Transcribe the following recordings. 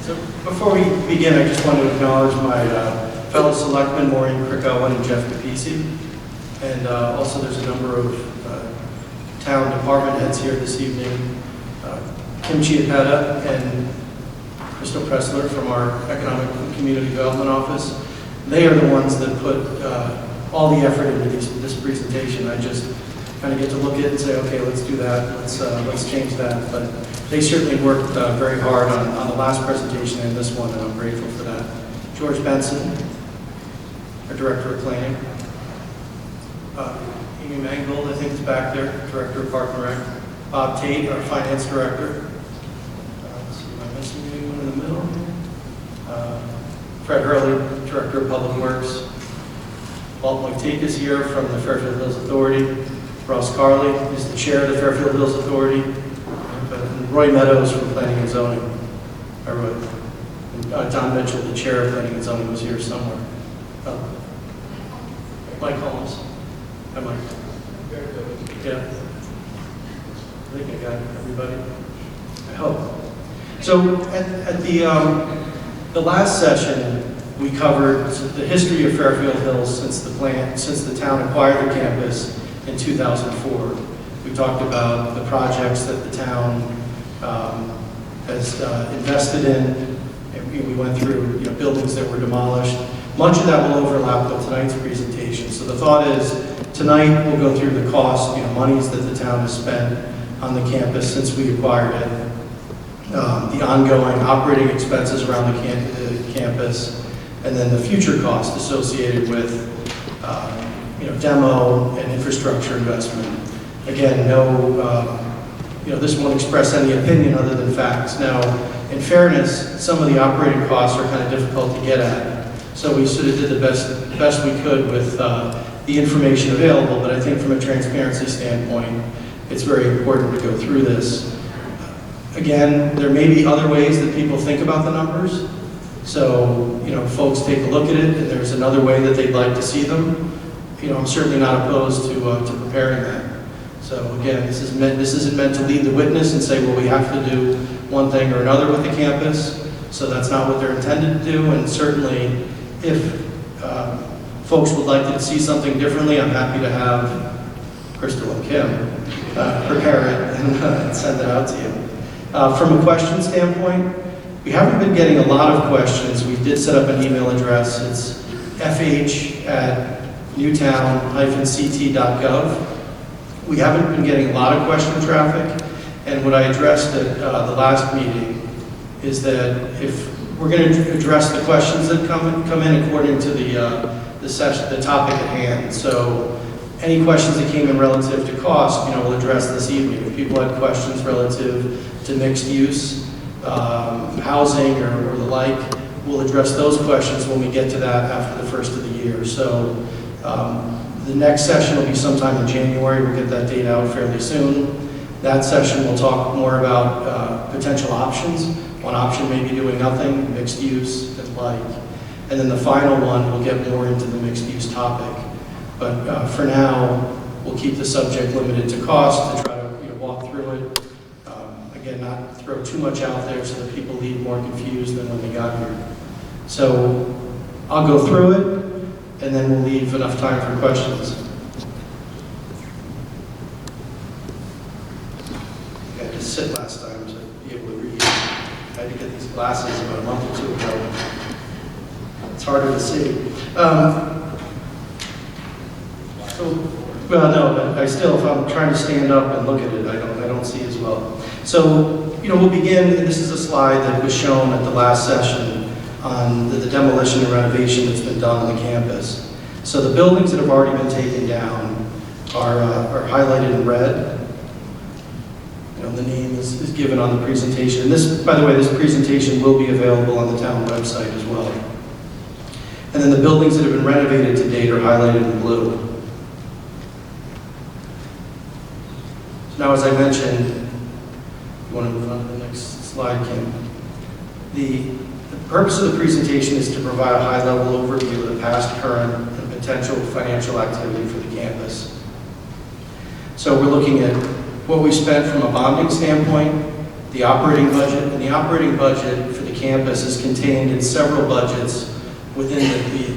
So before we begin, I just want to acknowledge my fellow selectmen, Maureen Krikowen and Jeff Capisi. And also there's a number of town department heads here this evening. Kim Chiappetta and Crystal Pressler from our Economic and Community Development Office. They are the ones that put all the effort into this presentation. I just kind of get to look at it and say, okay, let's do that, let's change that. But they certainly worked very hard on the last presentation and this one, and I'm grateful for that. George Benson, our Director of Planning. Amy Mangold, I think, is back there, Director of Park and Rec. Bob Tate, our Finance Director. Let's see, am I missing anyone in the middle? Fred Hurley, Director of Public Works. Walt Moitique is here from the Fairfield Hills Authority. Ross Carley is the Chair of the Fairfield Hills Authority. And Roy Meadows from Planning and Zoning. Don Mitchell, the Chair of Planning and Zoning, was here somewhere. Mike Holmes. Hi, Mike. Yeah. I think I got everybody. I hope. So at the last session, we covered the history of Fairfield Hills since the town acquired the campus in 2004. We talked about the projects that the town has invested in, and we went through buildings that were demolished. Much of that will overlap with tonight's presentation. So the thought is, tonight we'll go through the cost, monies that the town has spent on the campus since we acquired it, the ongoing operating expenses around the campus, and then the future costs associated with demo and infrastructure investment. Again, this won't express any opinion other than facts. Now, in fairness, some of the operating costs are kind of difficult to get at. So we sort of did the best we could with the information available, but I think from a transparency standpoint, it's very important to go through this. Again, there may be other ways that people think about the numbers. So, folks take a look at it, and there's another way that they'd like to see them. I'm certainly not opposed to preparing that. So again, this isn't meant to lead the witness and say, well, we have to do one thing or another with the campus. So that's not what they're intended to do. And certainly, if folks would like to see something differently, I'm happy to have Crystal and Kim prepare it and send it out to you. From a question standpoint, we haven't been getting a lot of questions. We did set up an email address. It's fh@newtown-ct.gov. We haven't been getting a lot of question traffic, and what I addressed at the last meeting is that if we're going to address the questions that come in according to the topic at hand. So any questions that came in relative to cost, we'll address this evening. If people had questions relative to mixed use, housing, or the like, we'll address those questions when we get to that after the first of the year. So the next session will be sometime in January. We'll get that date out fairly soon. That session will talk more about potential options. One option may be doing nothing, mixed use, and like. And then the final one will get more into the mixed use topic. But for now, we'll keep the subject limited to cost to try to walk through it. Again, not throw too much out there so that people leave more confused than when they got here. So I'll go through it, and then we'll leave enough time for questions. I had to sit last time to be able to read. I had to get these glasses about a month or two ago. It's harder to see. Well, no, but I still, if I'm trying to stand up and look at it, I don't see as well. So, we'll begin, and this is a slide that was shown at the last session on the demolition and renovation that's been done on the campus. So the buildings that have already been taken down are highlighted in red. The name is given on the presentation. And this, by the way, this presentation will be available on the town website as well. And then the buildings that have been renovated to date are highlighted in blue. So now, as I mentioned, you want to move on to the next slide, Kim. The purpose of the presentation is to provide a high-level overview of the past, current, and potential financial activity for the campus. So we're looking at what we spent from a bonding standpoint, the operating budget, and the operating budget for the campus is contained in several budgets within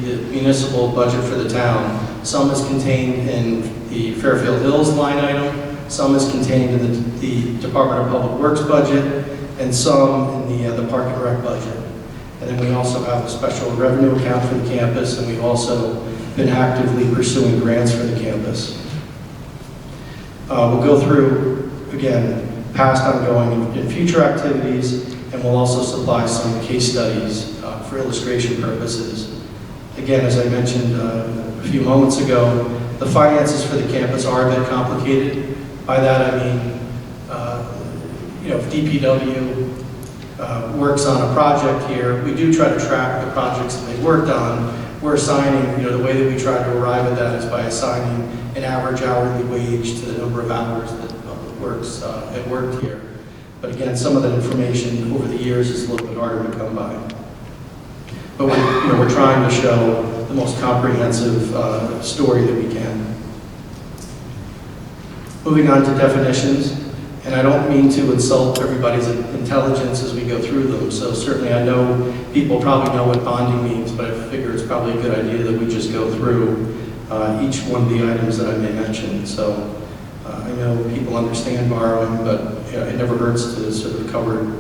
the municipal budget for the town. Some is contained in the Fairfield Hills line item, some is contained in the Department of Public Works budget, and some in the Park and Rec budget. And then we also have a special revenue account for the campus, and we've also been actively pursuing grants for the campus. We'll go through, again, past, ongoing, and future activities, and we'll also supply some case studies for illustration purposes. Again, as I mentioned a few moments ago, the finances for the campus are a bit complicated. By that I mean, if DPW works on a project here, we do try to track the projects that they worked on. We're assigning, the way that we try to arrive at that is by assigning an average hourly wage to the number of hours that Public Works had worked here. But again, some of that information over the years is a little bit harder to come by. But we're trying to show the most comprehensive story that we can. Moving on to definitions, and I don't mean to insult everybody's intelligence as we go through them, so certainly I know people probably know what bonding means, but I figure it's probably a good idea that we just go through each one of the items that I may mention. So I know people understand borrowing, but it never hurts to sort of cover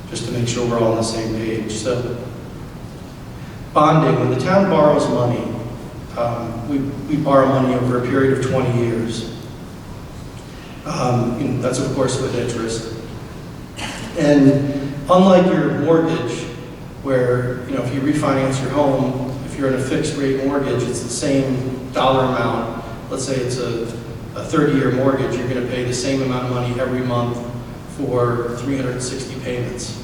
just to make sure we're all on the same page. So bonding, when the town borrows money, we borrow money over a period of 20 years. That's of course with interest. And unlike your mortgage, where if you refinance your home, if you're in a fixed rate mortgage, it's the same dollar amount. Let's say it's a 30-year mortgage, you're going to pay the same amount of money every month for 360 payments.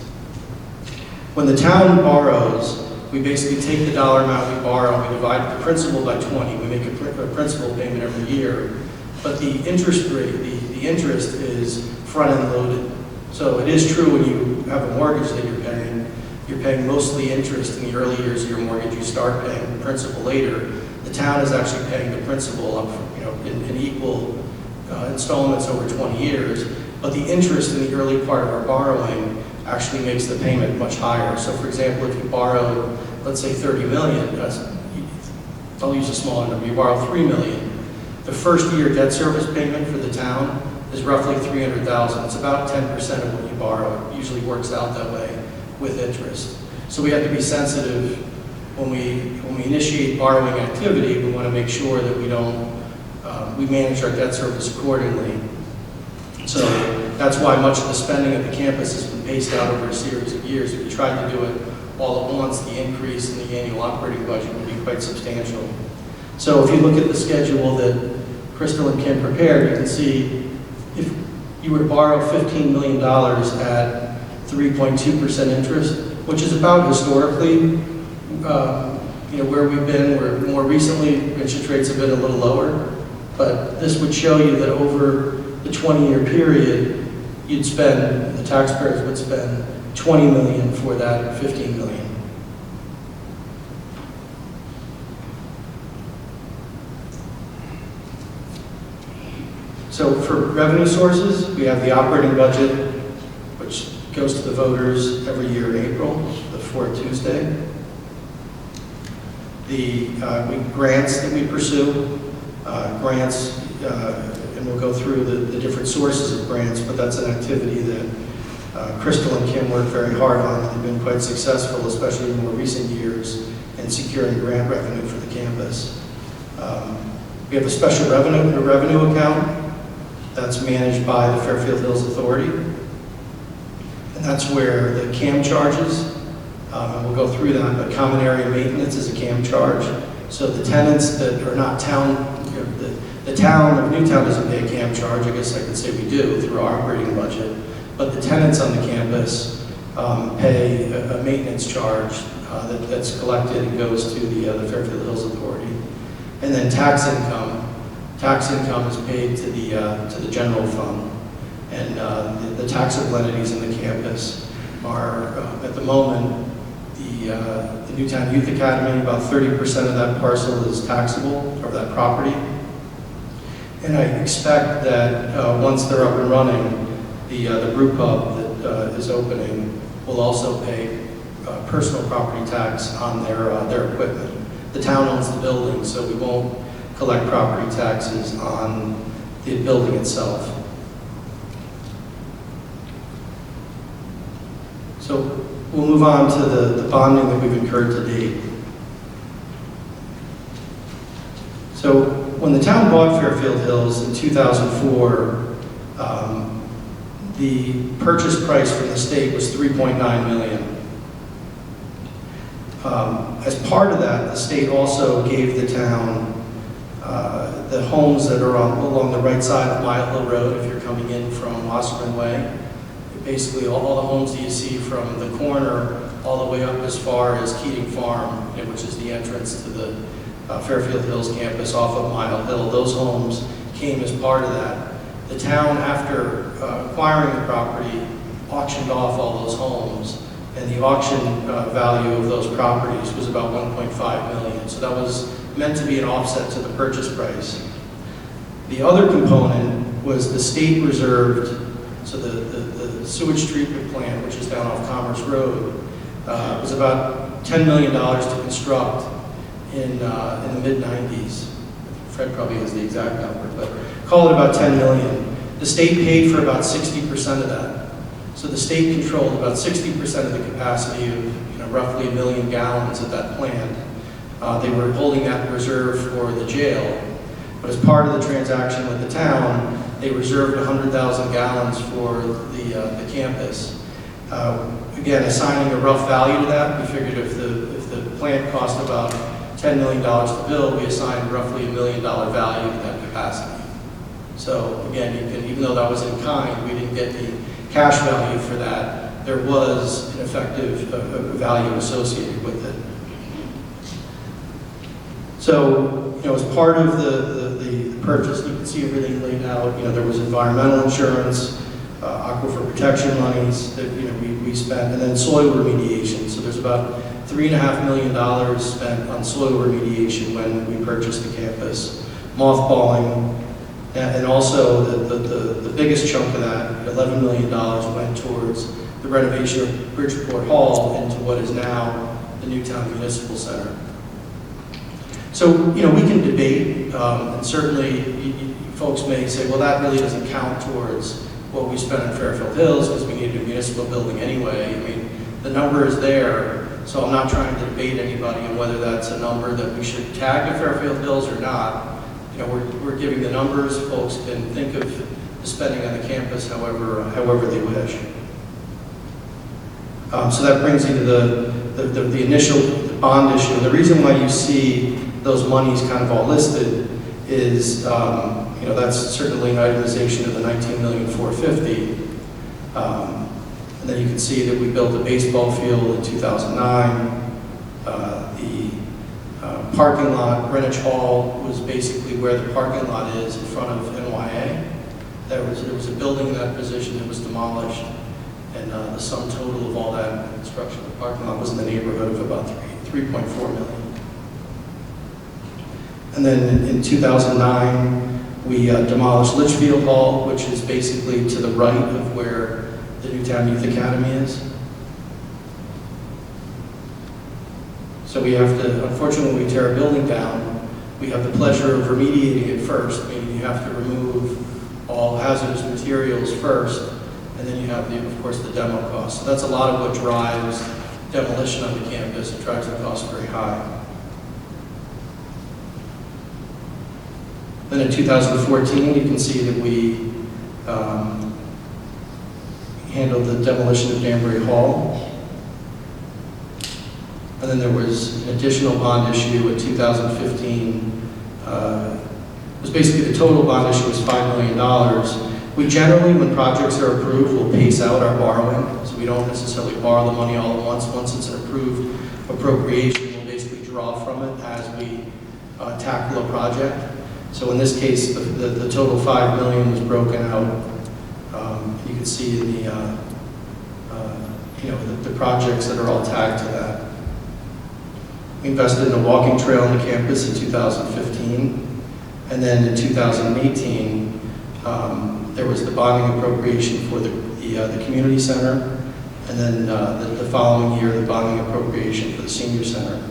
When the town borrows, we basically take the dollar amount we borrow, we divide the principal by 20, we make a principal payment every year, but the interest rate, the interest is front-end loaded. So it is true when you have a mortgage that you're paying mostly interest in the early years of your mortgage, you start paying the principal later. The town is actually paying the principal up in equal installments over 20 years, but the interest in the early part of our borrowing actually makes the payment much higher. So for example, if you borrow, let's say 30 million, I'll use a smaller number, you borrow 3 million, the first year debt service payment for the town is roughly 300,000. It's about 10% of what you borrow. It usually works out that way with interest. So we have to be sensitive when we initiate borrowing activity. We want to make sure that we manage our debt service accordingly. So that's why much of the spending at the campus has been paced out over a series of years. If you tried to do it all at once, the increase in the annual operating budget would be quite substantial. So if you look at the schedule that Crystal and Kim prepared, you can see if you were to borrow $15 million at 3.2% interest, which is about historically where we've been, where more recently interest rates have been a little lower, but this would show you that over the 20-year period, the taxpayers would spend $20 million for that $15 million. So for revenue sources, we have the operating budget, which goes to the voters every year in April, the fourth Tuesday. The grants that we pursue, and we'll go through the different sources of grants, but that's an activity that Crystal and Kim work very hard on. They've been quite successful, especially in more recent years, in securing grant revenue for the campus. We have a special revenue account that's managed by the Fairfield Hills Authority, and that's where the CAM charges, and we'll go through that, but common area maintenance is a CAM charge. So the tenants that are not town, the town of Newtown doesn't pay a CAM charge. I guess I could say we do through our operating budget, but the tenants on the campus pay a maintenance charge that's collected and goes to the Fairfield Hills Authority. And then tax income. Tax income is paid to the general fund, and the taxable entities in the campus are at the moment the Newtown Youth Academy. About 30% of that parcel is taxable, or that property. And I expect that once they're up and running, the brew pub that is opening will also pay personal property tax on their equipment. The town owns the building, so we won't collect property taxes on the building itself. So we'll move on to the bonding that we've incurred to date. So when the town bought Fairfield Hills in 2004, the purchase price from the state was $3.9 million. As part of that, the state also gave the town the homes that are along the right side of Mile Hill Road if you're coming in from Wasserman Way. Basically, all the homes that you see from the corner all the way up as far as Keating Farm, which is the entrance to the Fairfield Hills campus off of Mile Hill, those homes came as part of that. The town, after acquiring the property, auctioned off all those homes, and the auction value of those properties was about $1.5 million. So that was meant to be an offset to the purchase price. The other component was the state reserved, so the sewage treatment plant, which is down off Commerce Road, was about $10 million to construct in the mid-90s. Fred probably has the exact number, but call it about $10 million. The state paid for about 60% of that. So the state controlled about 60% of the capacity of roughly 1 million gallons at that plant. They were holding that reserve for the jail, but as part of the transaction with the town, they reserved 100,000 gallons for the campus. Again, assigning a rough value to that, we figured if the plant cost about $10 million to build, we assigned roughly $1 million value to that capacity. So again, even though that was in kind, we didn't get the cash value for that. There was an effective value associated with it. So, as part of the purchase, you can see everything laid out. There was environmental insurance, aquifer protection monies that we spent, and then soil remediation. So there's about $3.5 million spent on soil remediation when we purchased the campus, mothballing, and also the biggest chunk of that, $11 million, went towards the renovation of Bridgeport Hall into what is now the Newtown Municipal Center. So, we can debate, and certainly folks may say, well, that really doesn't count towards what we spent in Fairfield Hills because we needed a municipal building anyway. I mean, the number is there, so I'm not trying to debate anybody on whether that's a number that we should tag to Fairfield Hills or not. We're giving the numbers. Folks can think of the spending on the campus however they wish. So that brings you to the initial bond issue. And the reason why you see those monies kind of all listed is, that's certainly an itemization of the $19,450,000. And then you can see that we built a baseball field in 2009. The parking lot, Greenwich Hall, was basically where the parking lot is in front of NYA. There was a building in that position that was demolished, and the sum total of all that construction of the parking lot was in the neighborhood of about $3.4 million. And then in 2009, we demolished Litchfield Hall, which is basically to the right of where the Newtown Youth Academy is. So we have to, unfortunately, when we tear a building down, we have the pleasure of remediating it first, meaning you have to remove all hazardous materials first, and then you have, of course, the demo cost. So that's a lot of what drives demolition on the campus. It drives the cost very high. Then in 2014, you can see that we handled the demolition of Danbury Hall. And then there was an additional bond issue in 2015. It was basically the total bond issue was $5 million. We generally, when projects are approved, will pace out our borrowing. So we don't necessarily borrow the money all at once. Once it's an approved appropriation, we'll basically draw from it as we tackle a project. So in this case, the total $5 million was broken out. You can see in the projects that are all tagged to that. We invested in a walking trail on the campus in 2015. And then in 2018, there was the bonding appropriation for the community center, and then the following year, the bonding appropriation for the senior center.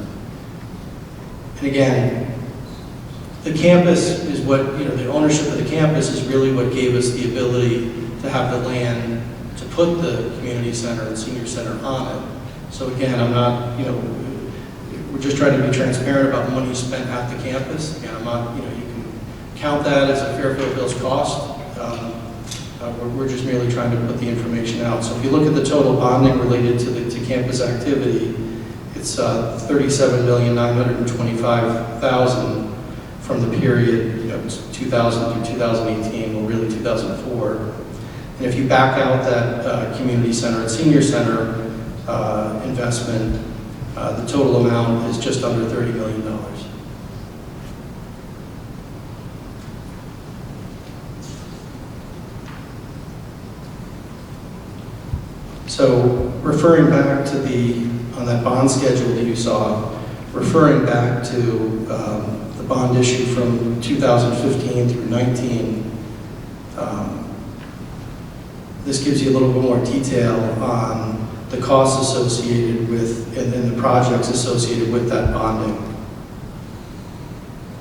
And again, the campus is what, the ownership of the campus is really what gave us the ability to have the land to put the community center and senior center on it. So again, I'm not, we're just trying to be transparent about the money spent at the campus. Again, I'm not, you can count that as a Fairfield Hills cost. We're just merely trying to put the information out. So if you look at the total bonding related to campus activity, it's $37,925,000 from the period 2000 through 2018, well really 2004. And if you back out that community center and senior center investment, the total amount is just under $30 million. So referring back to on that bond schedule that you saw, referring back to the bond issue from 2015 through 19, this gives you a little bit more detail on the costs associated with, and then the projects associated with that bonding.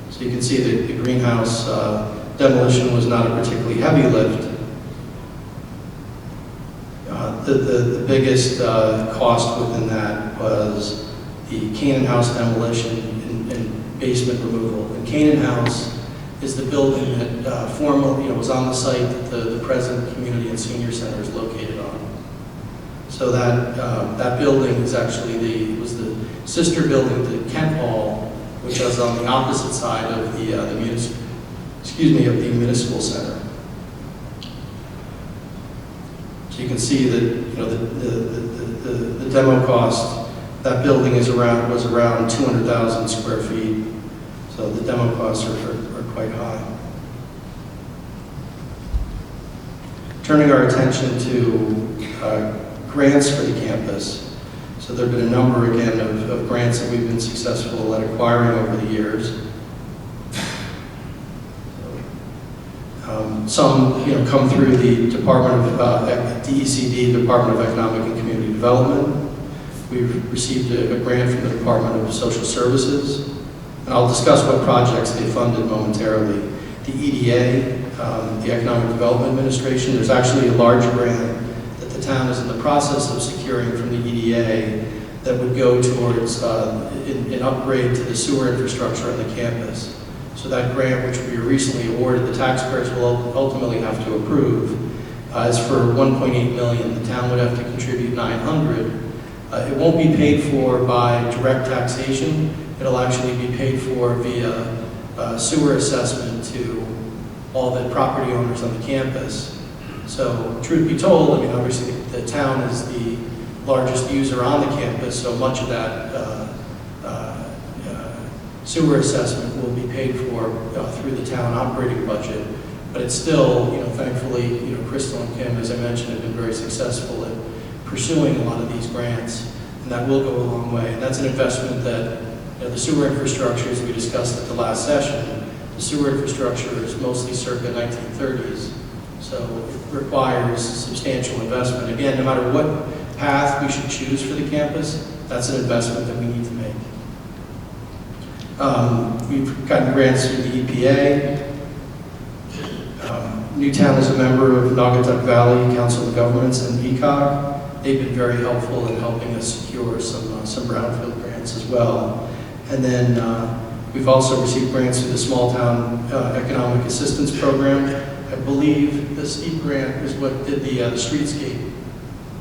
So you can see that the greenhouse demolition was not a particularly heavy lift. The biggest cost within that was the Canaan House demolition and basement removal. And Canaan House is the building that formerly, was on the site that the present community and senior center is located on. So that building is actually was the sister building to Kent Hall, which was on the opposite side of the municipal center. So you can see that the demo cost, that building was around 200,000 square feet. So the demo costs are quite high. Turning our attention to grants for the campus. So there have been a number, again, of grants that we've been successful at acquiring over the years. Some, come through the Department of DECD, Department of Economic and Community Development. We've received a grant from the Department of Social Services. And I'll discuss what projects they funded momentarily. The EDA, the Economic Development Administration, there's actually a large grant that the town is in the process of securing from the EDA that would go towards an upgrade to the sewer infrastructure on the campus. So that grant, which we were recently awarded, the taxpayers will ultimately have to approve, is for $1.8 million. The town would have to contribute $900. It won't be paid for by direct taxation. It'll actually be paid for via sewer assessment to all the property owners on the campus. So, truth be told, obviously the town is the largest user on the campus, so much of that sewer assessment will be paid for through the town operating budget. But it's still, thankfully, Crystal and Kim, as I mentioned, have been very successful at pursuing a lot of these grants, and that will go a long way. And that's an investment that the sewer infrastructure, as we discussed at the last session, the sewer infrastructure is mostly circa 1930s, so it requires substantial investment. Again, no matter what path we should choose for the campus, that's an investment that we need to make. We've gotten grants through the EPA. Newtown is a member of Naugatuck Valley Council of Governments and ECOG. They've been very helpful in helping us secure some brownfield grants as well. And then we've also received grants through the Small Town Economic Assistance Program. I believe the STEEP grant is what did the streetscape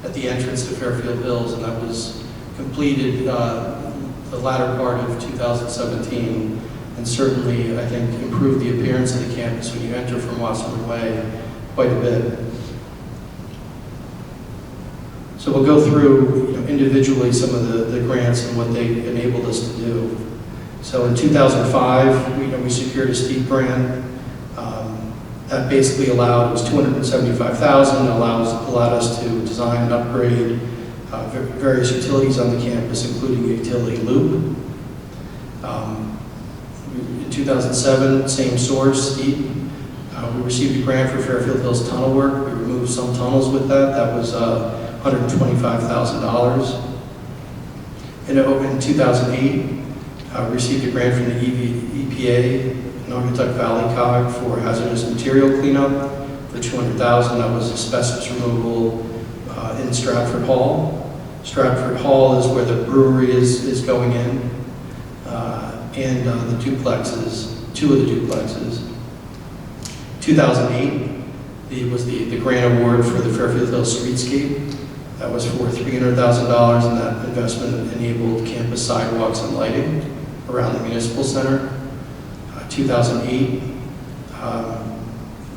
at the entrance to Fairfield Hills, and that was completed the latter part of 2017, and certainly, I think, improved the appearance of the campus when you enter from Wasserman Way quite a bit. So we'll go through individually some of the grants and what they enabled us to do. So in 2005, we secured a STEEP grant. That basically it was $275,000, allowed us to design and upgrade various utilities on the campus, including a utility loop. In 2007, same source, steep. We received a grant for Fairfield Hills tunnel work. We removed some tunnels with that. That was $125,000. In 2008, we received a grant from the EPA, Naugatuck Valley COG, for hazardous material cleanup for $200,000. That was asbestos removal in Stratford Hall. Stratford Hall is where the brewery is going in, and the duplexes, 2 of the duplexes. 2008 was the grant award for the Fairfield Hills Streetscape. That was for $300,000, and that investment enabled campus sidewalks and lighting around the municipal center. 2008,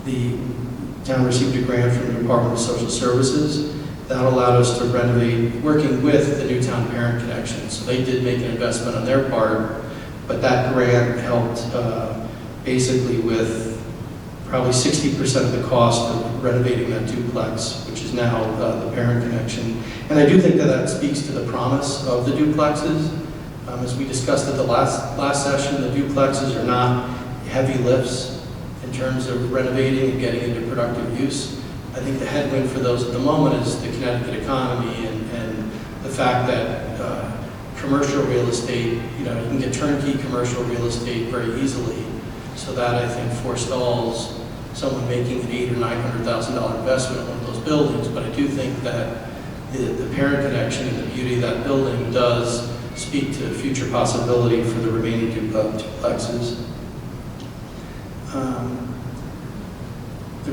the town received a grant from the Department of Social Services. That allowed us to renovate, working with the Newtown Parent Connection. So they did make an investment on their part, but that grant helped basically with probably 60% of the cost of renovating that duplex, which is now the Parent Connection. And I do think that that speaks to the promise of the duplexes. As we discussed at the last session, the duplexes are not heavy lifts in terms of renovating and getting into productive use. I think the headwind for those at the moment is the Connecticut economy and the fact that commercial real estate, you can get turnkey commercial real estate very easily. So that, I think, forestalls someone making an $800,000 or $900,000 investment in one of those buildings. But I do think that the Parent Connection and the beauty of that building does speak to future possibility for the remaining duplexes.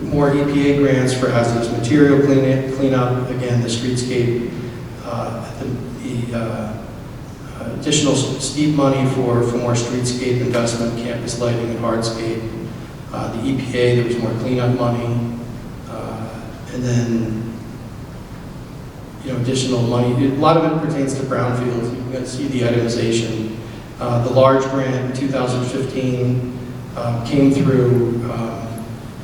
More EPA grants for hazardous material cleanup. Again, the streetscape, additional steep money for more streetscape investment, campus lighting and hardscape. The EPA, there was more cleanup money. And then, additional money. A lot of it pertains to brownfields. You can see the itemization. The large grant in 2015 came through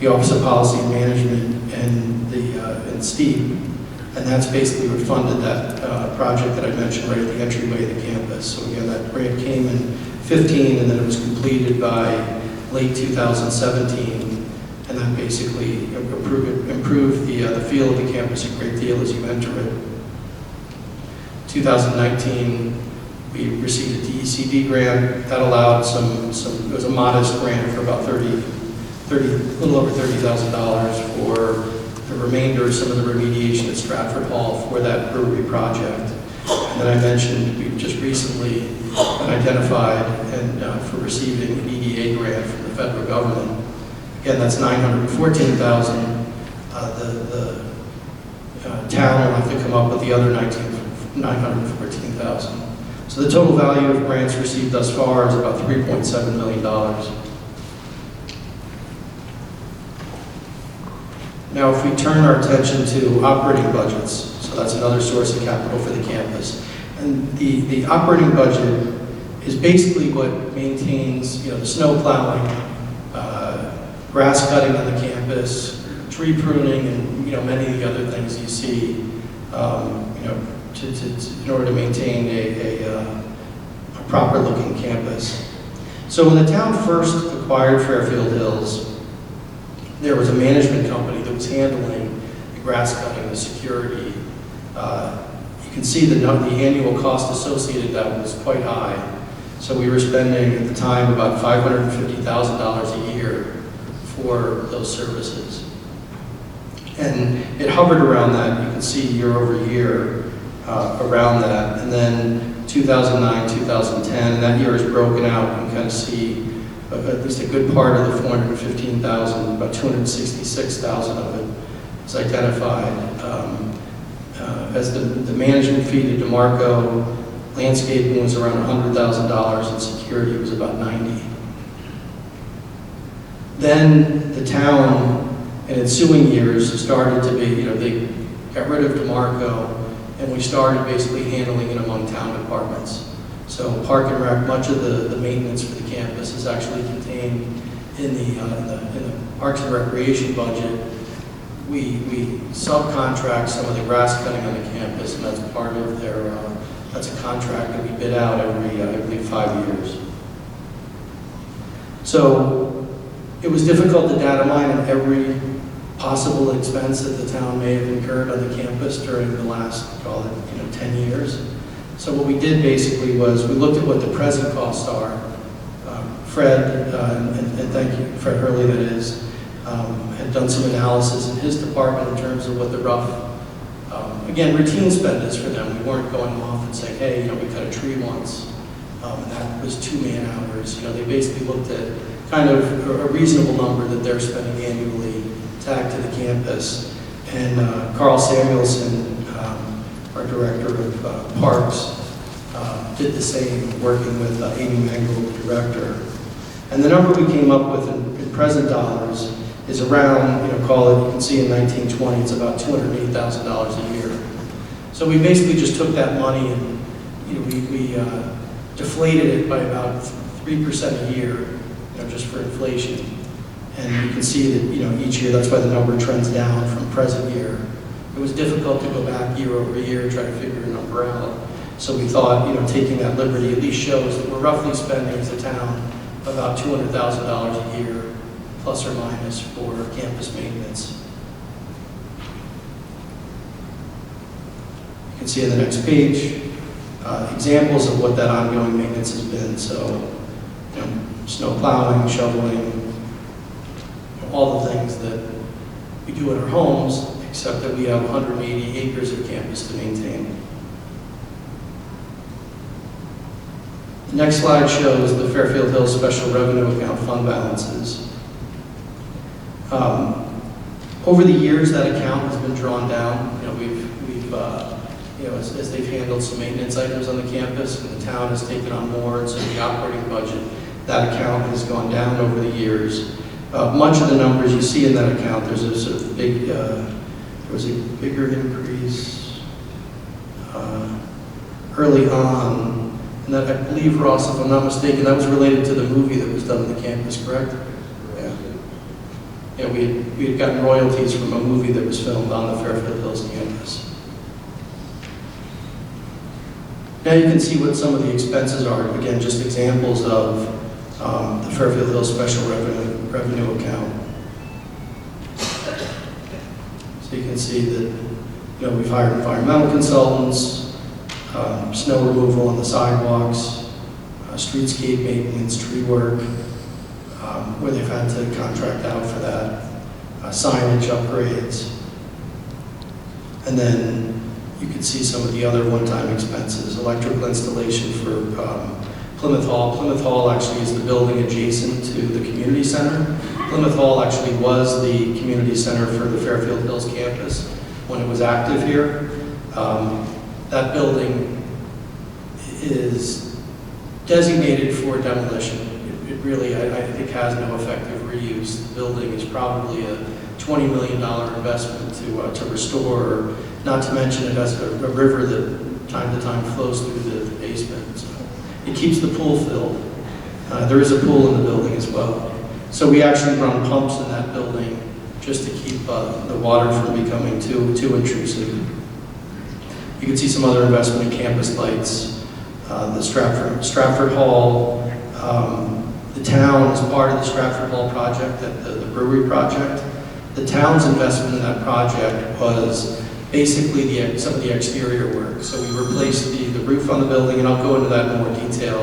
the Office of Policy and Management and STEEP, and that's basically what funded that project that I mentioned right at the entryway of the campus. So again, that grant came in 15, and then it was completed by late 2017, and that basically improved the feel of the campus a great deal as you enter it. 2019, we received a DECD grant that allowed it was a modest grant for about a little over $30,000 for the remainder of some of the remediation at Stratford Hall for that brewery project. And then I mentioned we just recently been identified for receiving an EDA grant from the federal government. Again, that's $914,000. The town will have to come up with the other $914,000. So the total value of grants received thus far is about $3.7 million. Now, if we turn our attention to operating budgets, so that's another source of capital for the campus. And the operating budget is basically what maintains, the snow plowing, grass cutting on the campus, tree pruning, and many of the other things you see, in order to maintain a proper-looking campus. So when the town first acquired Fairfield Hills, there was a management company that was handling the grass cutting, the security. You can see the annual cost associated with that was quite high. So we were spending at the time about $550,000 a year for those services. And it hovered around that. You can see year over year around that. And then 2009, 2010, and that year is broken out. You can kind of see at least a good part of the $415,000, about $266,000 of it is identified as the management fee to DeMarco. Landscaping was around $100,000, and security was about $90,000. Then the town, in ensuing years, started to be, they got rid of DeMarco, and we started basically handling it among town departments. So Park and Rec, much of the maintenance for the campus is actually contained in the Parks and Recreation budget. We subcontract some of the grass cutting on the campus, and that's part of that's a contract that we bid out every, I believe, 5 years. So it was difficult to data mine on every possible expense that the town may have incurred on the campus during the last, call it, 10 years. So what we did basically was we looked at what the present costs are. Fred, and thank you, Fred Hurley that is, had done some analysis in his department in terms of what the rough, again, routine spend is for them. We weren't going off and saying, hey, we cut a tree once, and that was 2 man-hours. They basically looked at kind of a reasonable number that they're spending annually tagged to the campus. And Carl Samuelson, our director of parks, did the same, working with Amy Mengel, the director. And the number we came up with in present dollars is around, call it, you can see in 1920, it's about $280,000 a year. So we basically just took that money and, we deflated it by about 3% a year, just for inflation. And you can see that, each year, that's why the number trends down from present year. It was difficult to go back year over year and try to figure a number out. So we thought, taking that liberty at least shows that we're roughly spending as a town about $200,000 a year, plus or minus, for campus maintenance. You can see in the next page examples of what that ongoing maintenance has been. So, snow plowing, shoveling, all the things that we do in our homes, except that we have 180 acres of campus to maintain. The next slide shows the Fairfield Hills Special Revenue Account fund balances. Over the years, that account has been drawn down. As they've handled some maintenance items on the campus, and the town has taken on more, and so the operating budget, that account has gone down over the years. Much of the numbers you see in that account, there's a sort of big, there was a bigger increase early on, and that, I believe, Ross, if I'm not mistaken, that was related to the movie that was done on the campus, correct? Yeah. Yeah, we had gotten royalties from a movie that was filmed on the Fairfield Hills campus. Now you can see what some of the expenses are. Again, just examples of the Fairfield Hills Special Revenue Account. So you can see that we've hired environmental consultants, snow removal on the sidewalks, streetscape maintenance, tree work, where they've had to contract out for that, signage upgrades, and then you can see some of the other one-time expenses, electrical installation for Plymouth Hall. Plymouth Hall actually is the building adjacent to the community center. Plymouth Hall actually was the community center for the Fairfield Hills campus when it was active here. That building is designated for demolition. It really, I think, has no effective reuse. The building is probably a $20 million investment to restore, not to mention it has a river that time to time flows through the basement. So it keeps the pool filled. There is a pool in the building as well. So we actually run pumps in that building just to keep the water from becoming too intrusive. You can see some other investment in campus lights, the Stratford Hall. The town is part of the Stratford Hall project, the brewery project. The town's investment in that project was basically some of the exterior work. So we replaced the roof on the building, and I'll go into that in more detail,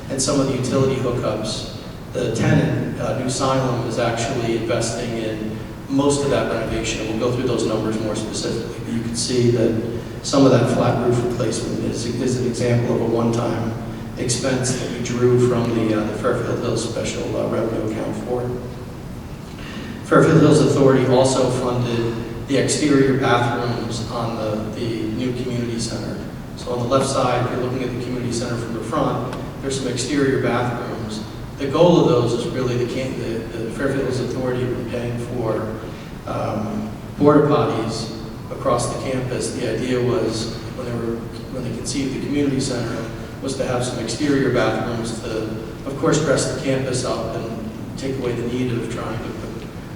and some of the utility hookups. The tenant, New Salem, is actually investing in most of that renovation. We'll go through those numbers more specifically, but you can see that some of that flat roof replacement is an example of a one-time expense that we drew from the Fairfield Hills Special Revenue Account for. Fairfield Hills Authority also funded the exterior bathrooms on the new community center. So on the left side, if you're looking at the community center from the front, there's some exterior bathrooms. The goal of those is really the Fairfield Hills Authority had been paying for porta potties across the campus. The idea was, when they conceived the community center, was to have some exterior bathrooms to, of course, dress the campus up and take away the need of trying to put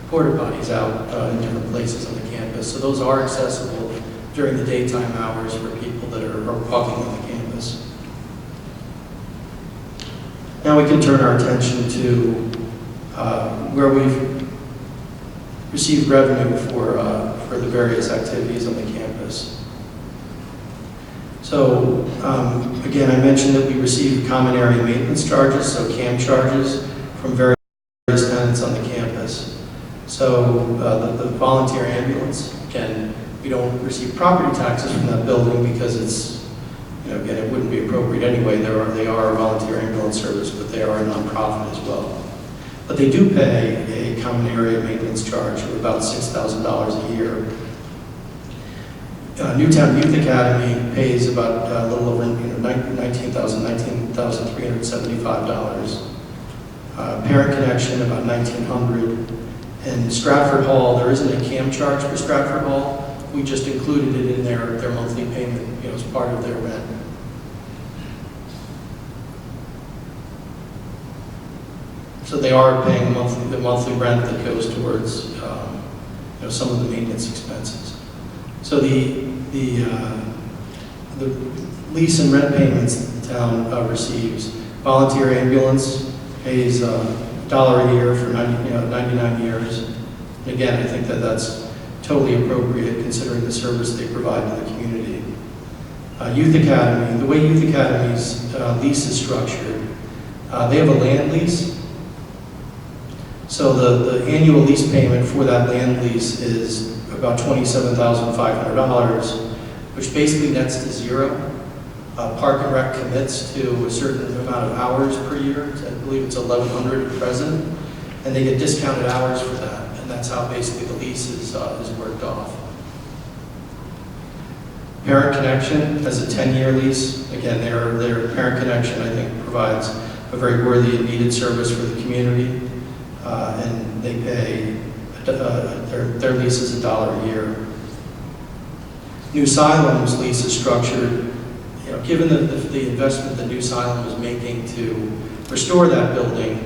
porta potties out in different places on the campus. So those are accessible during the daytime hours for people that are walking on the campus. Now we can turn our attention to where we've received revenue for the various activities on the campus. So, again, I mentioned that we receive common area maintenance charges, so CAM charges, from various tenants on the campus. So, the volunteer ambulance, again, we don't receive property taxes from that building because it's, again, it wouldn't be appropriate anyway. They are a volunteer ambulance service, but they are a nonprofit as well. But they do pay a common area maintenance charge of about $6,000 a year. Newtown Youth Academy pays about a little over $19,375. Parent Connection about $1,900. And Stratford Hall, there isn't a CAM charge for Stratford Hall. We just included it in their monthly payment, as part of their rent. So they are paying the monthly rent that goes towards some of the maintenance expenses. So the lease and rent payments that the town receives. Volunteer ambulance pays $1 a year for 99 years. And again, I think that that's totally appropriate considering the service they provide to the community. Youth Academy, the way Youth Academy's lease is structured, they have a land lease. So the annual lease payment for that land lease is about $27,500, which basically nets to zero. Park and Rec commits to a certain amount of hours per year. I believe it's 1,100 at present, and they get discounted hours for that, and that's how basically the lease is worked off. Parent Connection has a 10-year lease. Again, their Parent Connection, I think, provides a very worthy and needed service for the community, and they pay, their lease is $1 a year. New Asylum's lease is structured, given the investment that New Asylum is making to restore that building,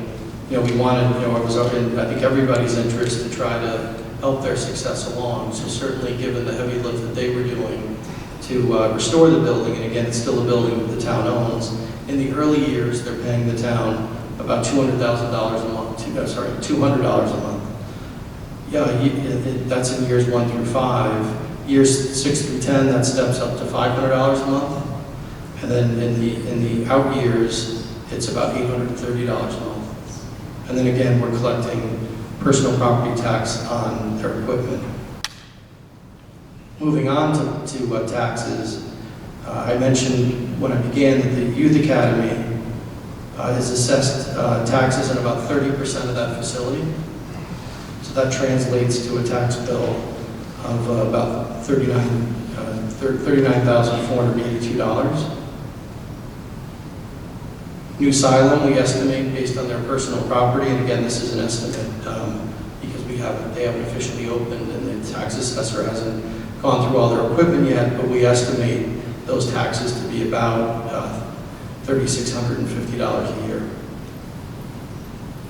we wanted, it was up in, I think, everybody's interest to try to help their success along. So certainly given the heavy lift that they were doing to restore the building, and again, it's still a building that the town owns, in the early years, they're paying the town about $200,000 a month, $200 a month. Yeah, that's in years 1 through 5. Years 6 through 10, that steps up to $500 a month. And then in the out years, it's about $830 a month. And then again, we're collecting personal property tax on their equipment. Moving on to taxes, I mentioned when I began that the Youth Academy is assessed taxes on about 30% of that facility. So that translates to a tax bill of about $39,482. New Asylum, we estimate based on their personal property, and again, this is an estimate because they haven't officially opened and the tax assessor hasn't gone through all their equipment yet, but we estimate those taxes to be about $3,650 a year.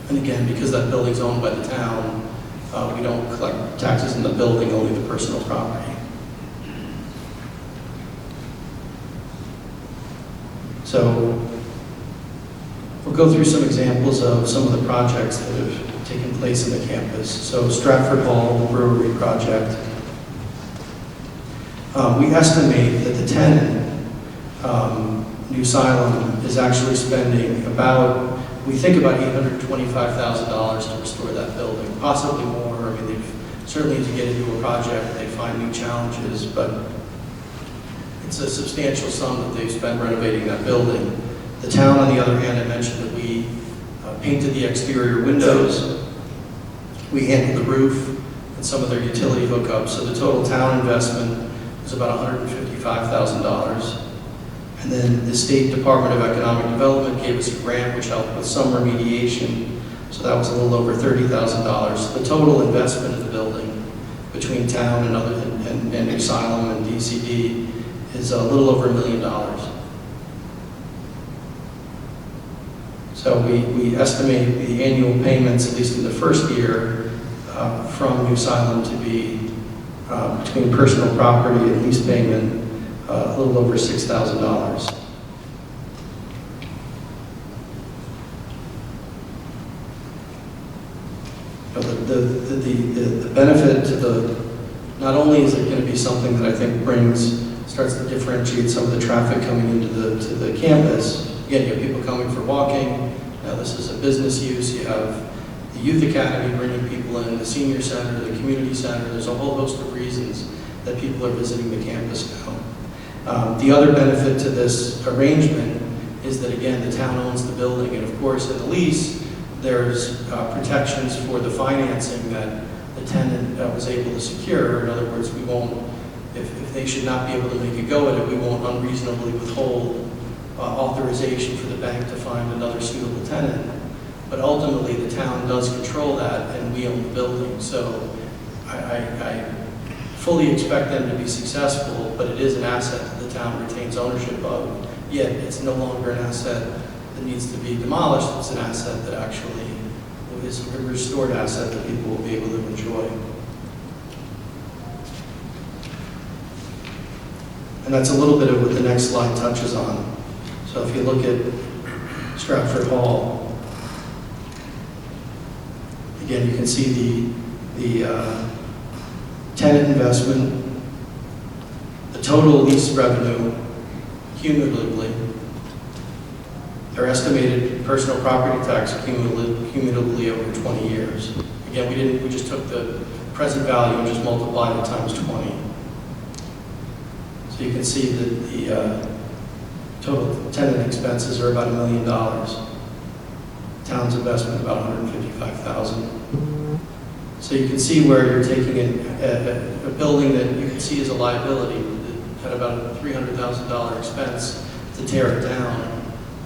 And again, because that building's owned by the town, we don't collect taxes in the building, only the personal property. So we'll go through some examples of some of the projects that have taken place in the campus. So Stratford Hall Brewery project. We estimate that the tenant, New Asylum, is actually spending about, we think about $825,000 to restore that building, possibly more. I mean, they've certainly, as you get into a project, they find new challenges, but it's a substantial sum that they've spent renovating that building. The town, on the other hand, I mentioned that we painted the exterior windows, we handled the roof, and some of their utility hookups. So the total town investment was about $155,000. And then the State Department of Economic Development gave us a grant which helped with some remediation. So that was a little over $30,000. The total investment in the building between town and New Asylum and DCD is a little over $1 million. So we estimate the annual payments, at least in the first year, from New Asylum to be between personal property and lease payment, a little over $6,000. the benefit to not only is it going to be something that I think starts to differentiate some of the traffic coming into the campus. Again, you have people coming for walking. Now this is a business use. You have the youth academy bringing people in, the senior center, the community center. There's a whole host of reasons that people are visiting the campus now. The other benefit to this arrangement is that, again, the town owns the building, and of course in the lease there's protections for the financing that the tenant was able to secure. In other words, we won't, if they should not be able to make a go at it, we won't unreasonably withhold authorization for the bank to find another suitable tenant. But ultimately, the town does control that, and we own the building. So I fully expect them to be successful, but it is an asset that the town retains ownership of. Yet it's no longer an asset that needs to be demolished. It's an asset that actually is a restored asset that people will be able to enjoy. And that's a little bit of what the next slide touches on. So if you look at Stratford Hall, again, you can see the tenant investment, the total lease revenue cumulatively, their estimated personal property tax cumulatively over 20 years. Again, we just took the present value and just multiplied it times 20. So you can see that the total tenant expenses are about $1 million. Town's investment about $155,000. So you can see where you're taking a building that you can see as a liability that had about a $300,000 expense to tear it down,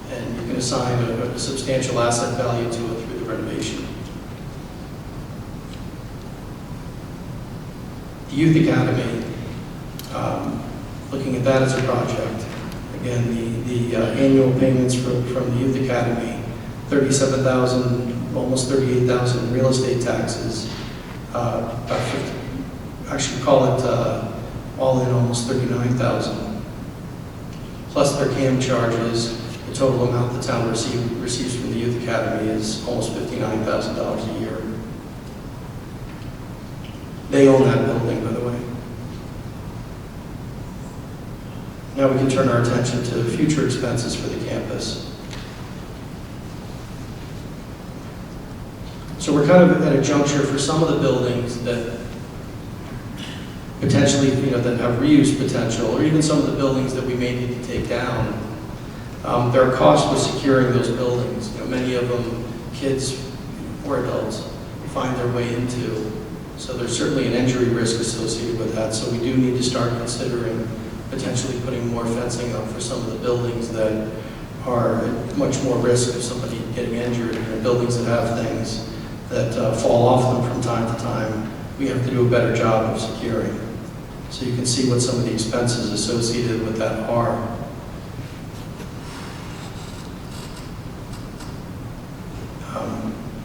and you can assign a substantial asset value to it through the renovation. The Youth Academy, looking at that as a project, again, the annual payments from the Youth Academy, $37,000, almost $38,000 in real estate taxes, about 50, actually call it all in almost $39,000. Plus their CAM charges, the total amount the town receives from the Youth Academy is almost $59,000 a year. They own that building, by the way. Now we can turn our attention to future expenses for the campus. So we're kind of at a juncture for some of the buildings that potentially, that have reuse potential, or even some of the buildings that we may need to take down. There are costs with securing those buildings. Many of them, kids or adults, find their way into. So there's certainly an injury risk associated with that. So we do need to start considering potentially putting more fencing up for some of the buildings that are at much more risk of somebody getting injured. Buildings that have things that fall off them from time to time, we have to do a better job of securing. So you can see what some of the expenses associated with that are.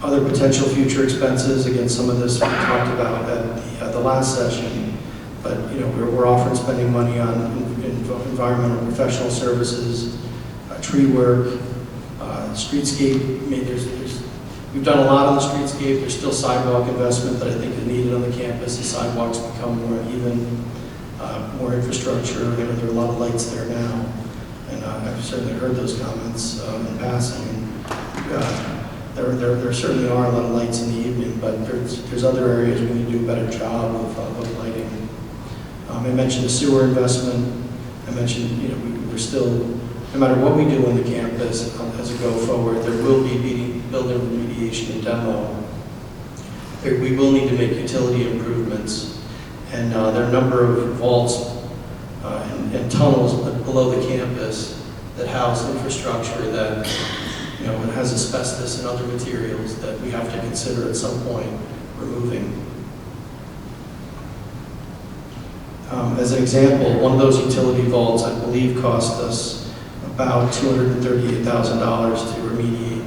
Other potential future expenses, again, some of this we talked about at the last session, but we're often spending money on environmental professional services, tree work, streetscape. I mean, we've done a lot on the streetscape. There's still sidewalk investment that I think is needed on the campus as sidewalks become more even, more infrastructure. There are a lot of lights there now, and I've certainly heard those comments in passing. There certainly are a lot of lights in the evening, but there's other areas we need to do a better job of lighting. I mentioned the sewer investment. I mentioned, we're still, no matter what we do on the campus as a go forward, there will be building remediation and demo. We will need to make utility improvements, and there are a number of vaults and tunnels below the campus that house infrastructure that it has asbestos and other materials that we have to consider at some point removing. As an example, one of those utility vaults, I believe, cost us about $238,000 to remediate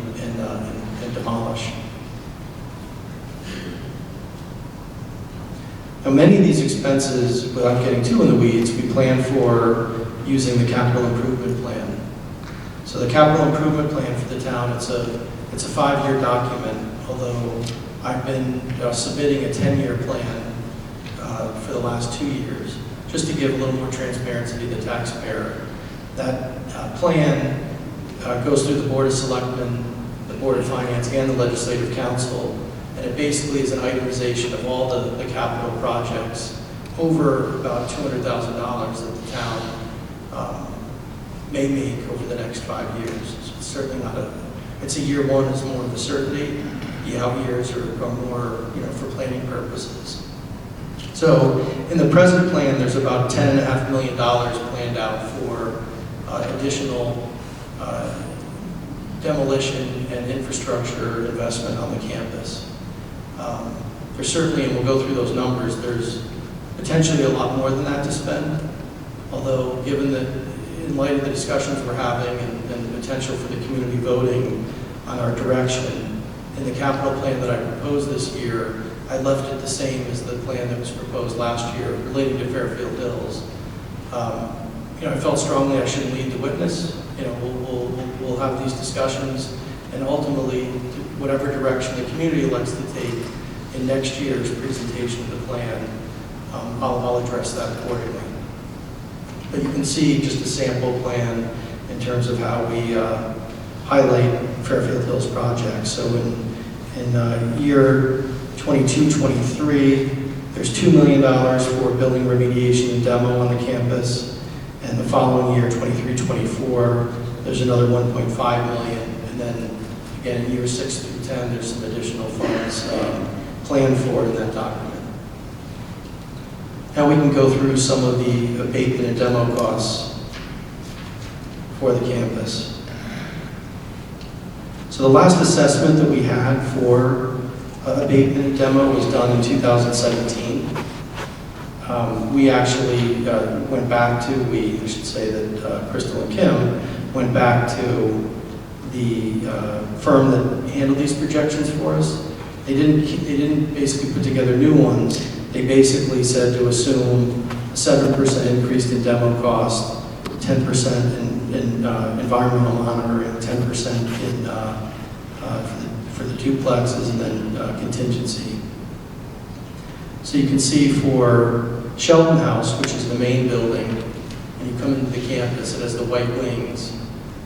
and demolish. Now, many of these expenses, without getting too in the weeds, we plan for using the capital improvement plan. So the capital improvement plan for the town, it's a 5-year document, although I've been submitting a 10-year plan for the last 2 years, just to give a little more transparency to the taxpayer. That plan goes through the Board of Selectmen, the Board of Finance, and the Legislative Council, and it basically is an itemization of all the capital projects over about $200,000 that the town may make over the next 5 years. So it's certainly not it's a year one is more of a certainty. The out years are more, for planning purposes. So in the present plan, there's about $10.5 million planned out for additional demolition and infrastructure investment on the campus. There's certainly, and we'll go through those numbers, there's potentially a lot more than that to spend, although given that in light of the discussions we're having and the potential for the community voting on our direction, in the capital plan that I proposed this year, I left it the same as the plan that was proposed last year relating to Fairfield Hills. I felt strongly I should lead the witness. We'll have these discussions, and ultimately, whatever direction the community elects to take in next year's presentation of the plan, I'll address that accordingly. But you can see just a sample plan in terms of how we highlight Fairfield Hills projects. So in year 22-23, there's $2 million for building remediation and demo on the campus. And the following year, 23-24, there's another $1.5 million. And then again, in years 6 through 10, there's some additional funds planned for in that document. Now we can go through some of the abatement and demo costs for the campus. So the last assessment that we had for abatement and demo was done in 2017. We actually went back to, I should say that Crystal and Kim went back to the firm that handled these projections for us. They didn't basically put together new ones. They basically said to assume a 7% increase in demo cost, 10% in environmental monitoring, 10% for the duplexes, and then contingency. So you can see for Shelton House, which is the main building, and you come into the campus, it has the white wings,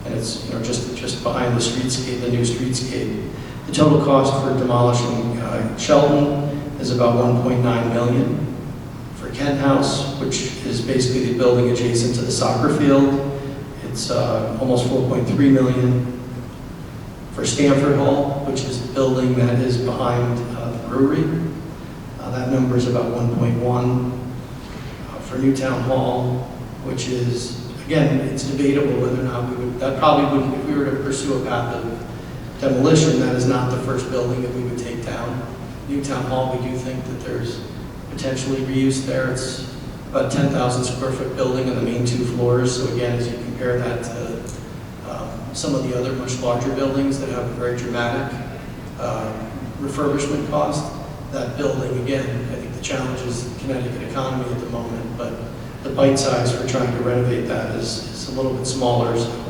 and it's just behind the streetscape, the new streetscape. The total cost for demolishing Shelton is about $1.9 million. For Kent House, which is basically the building adjacent to the soccer field, it's almost $4.3 million. For Stanford Hall, which is the building that is behind the brewery, that number is about 1.1. For Newtown Hall, which is, again, it's debatable whether or not we would, that probably wouldn't, if we were to pursue a path of demolition, that is not the first building that we would take down. Newtown Hall, we do think that there's potentially reuse there. It's about 10,000 square foot building on the main 2 floors. So again, as you compare that to some of the other much larger buildings that have a very dramatic refurbishment cost, that building, again, I think the challenge is the Connecticut economy at the moment, but the bite size for trying to renovate that is a little bit smaller. So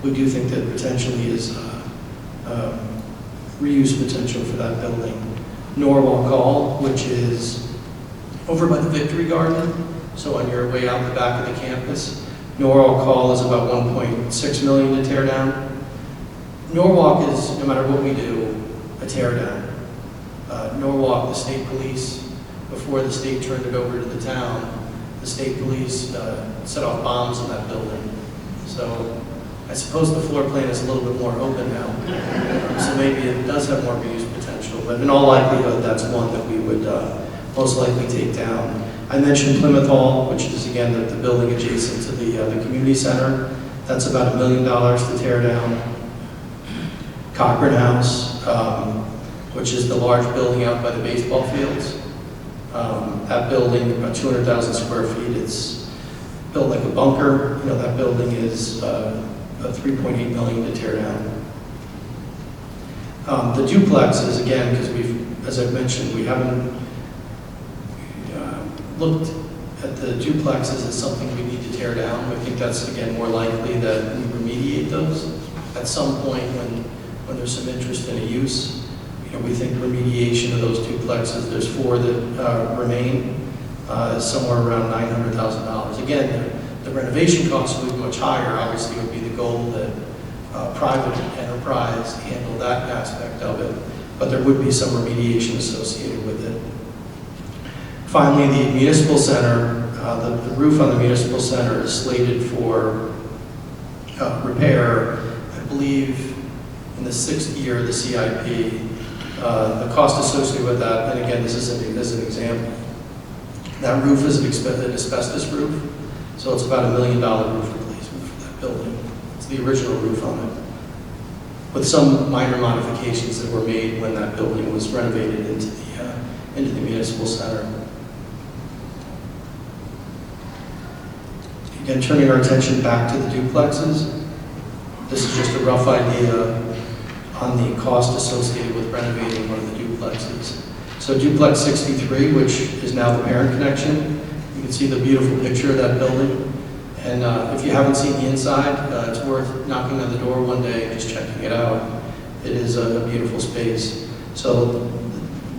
we do think that potentially is reuse potential for that building. Norwalk Hall, which is over by the Victory Garden, so on your way out the back of the campus. Norwalk Hall is about $1.6 million to tear down. Norwalk is, no matter what we do, a tear down. Norwalk, the state police, before the state turned it over to the town, the state police set off bombs in that building. So I suppose the floor plan is a little bit more open now. So maybe it does have more reuse potential, but in all likelihood, that's one that we would most likely take down. I mentioned Plymouth Hall, which is again the building adjacent to the community center. That's about $1 million to tear down. Cochran House, which is the large building out by the baseball fields. That building, about 200,000 square feet, it's built like a bunker. That building is about $3.8 million to tear down. The duplexes, again, because as I've mentioned, we haven't looked at the duplexes as something we need to tear down. I think that's, again, more likely that we remediate those at some point when there's some interest in a use. we think remediation of those duplexes, there's 4 that remain, is somewhere around $900,000. Again, the renovation costs would be much higher. Obviously, it would be the goal that private enterprise handle that aspect of it, but there would be some remediation associated with it. Finally, the municipal center, the roof on the municipal center is slated for repair, I believe, in the 6th year of the CIP. The cost associated with that, and again, this is an example. That roof is an asbestos roof, so it's about $1 million roof replacement for that building. It's the original roof on it, with some minor modifications that were made when that building was renovated into the municipal center. Again, turning our attention back to the duplexes, this is just a rough idea on the cost associated with renovating one of the duplexes. So duplex 63, which is now the parent connection, you can see the beautiful picture of that building. And if you haven't seen the inside, it's worth knocking on the door one day and just checking it out. It is a beautiful space. So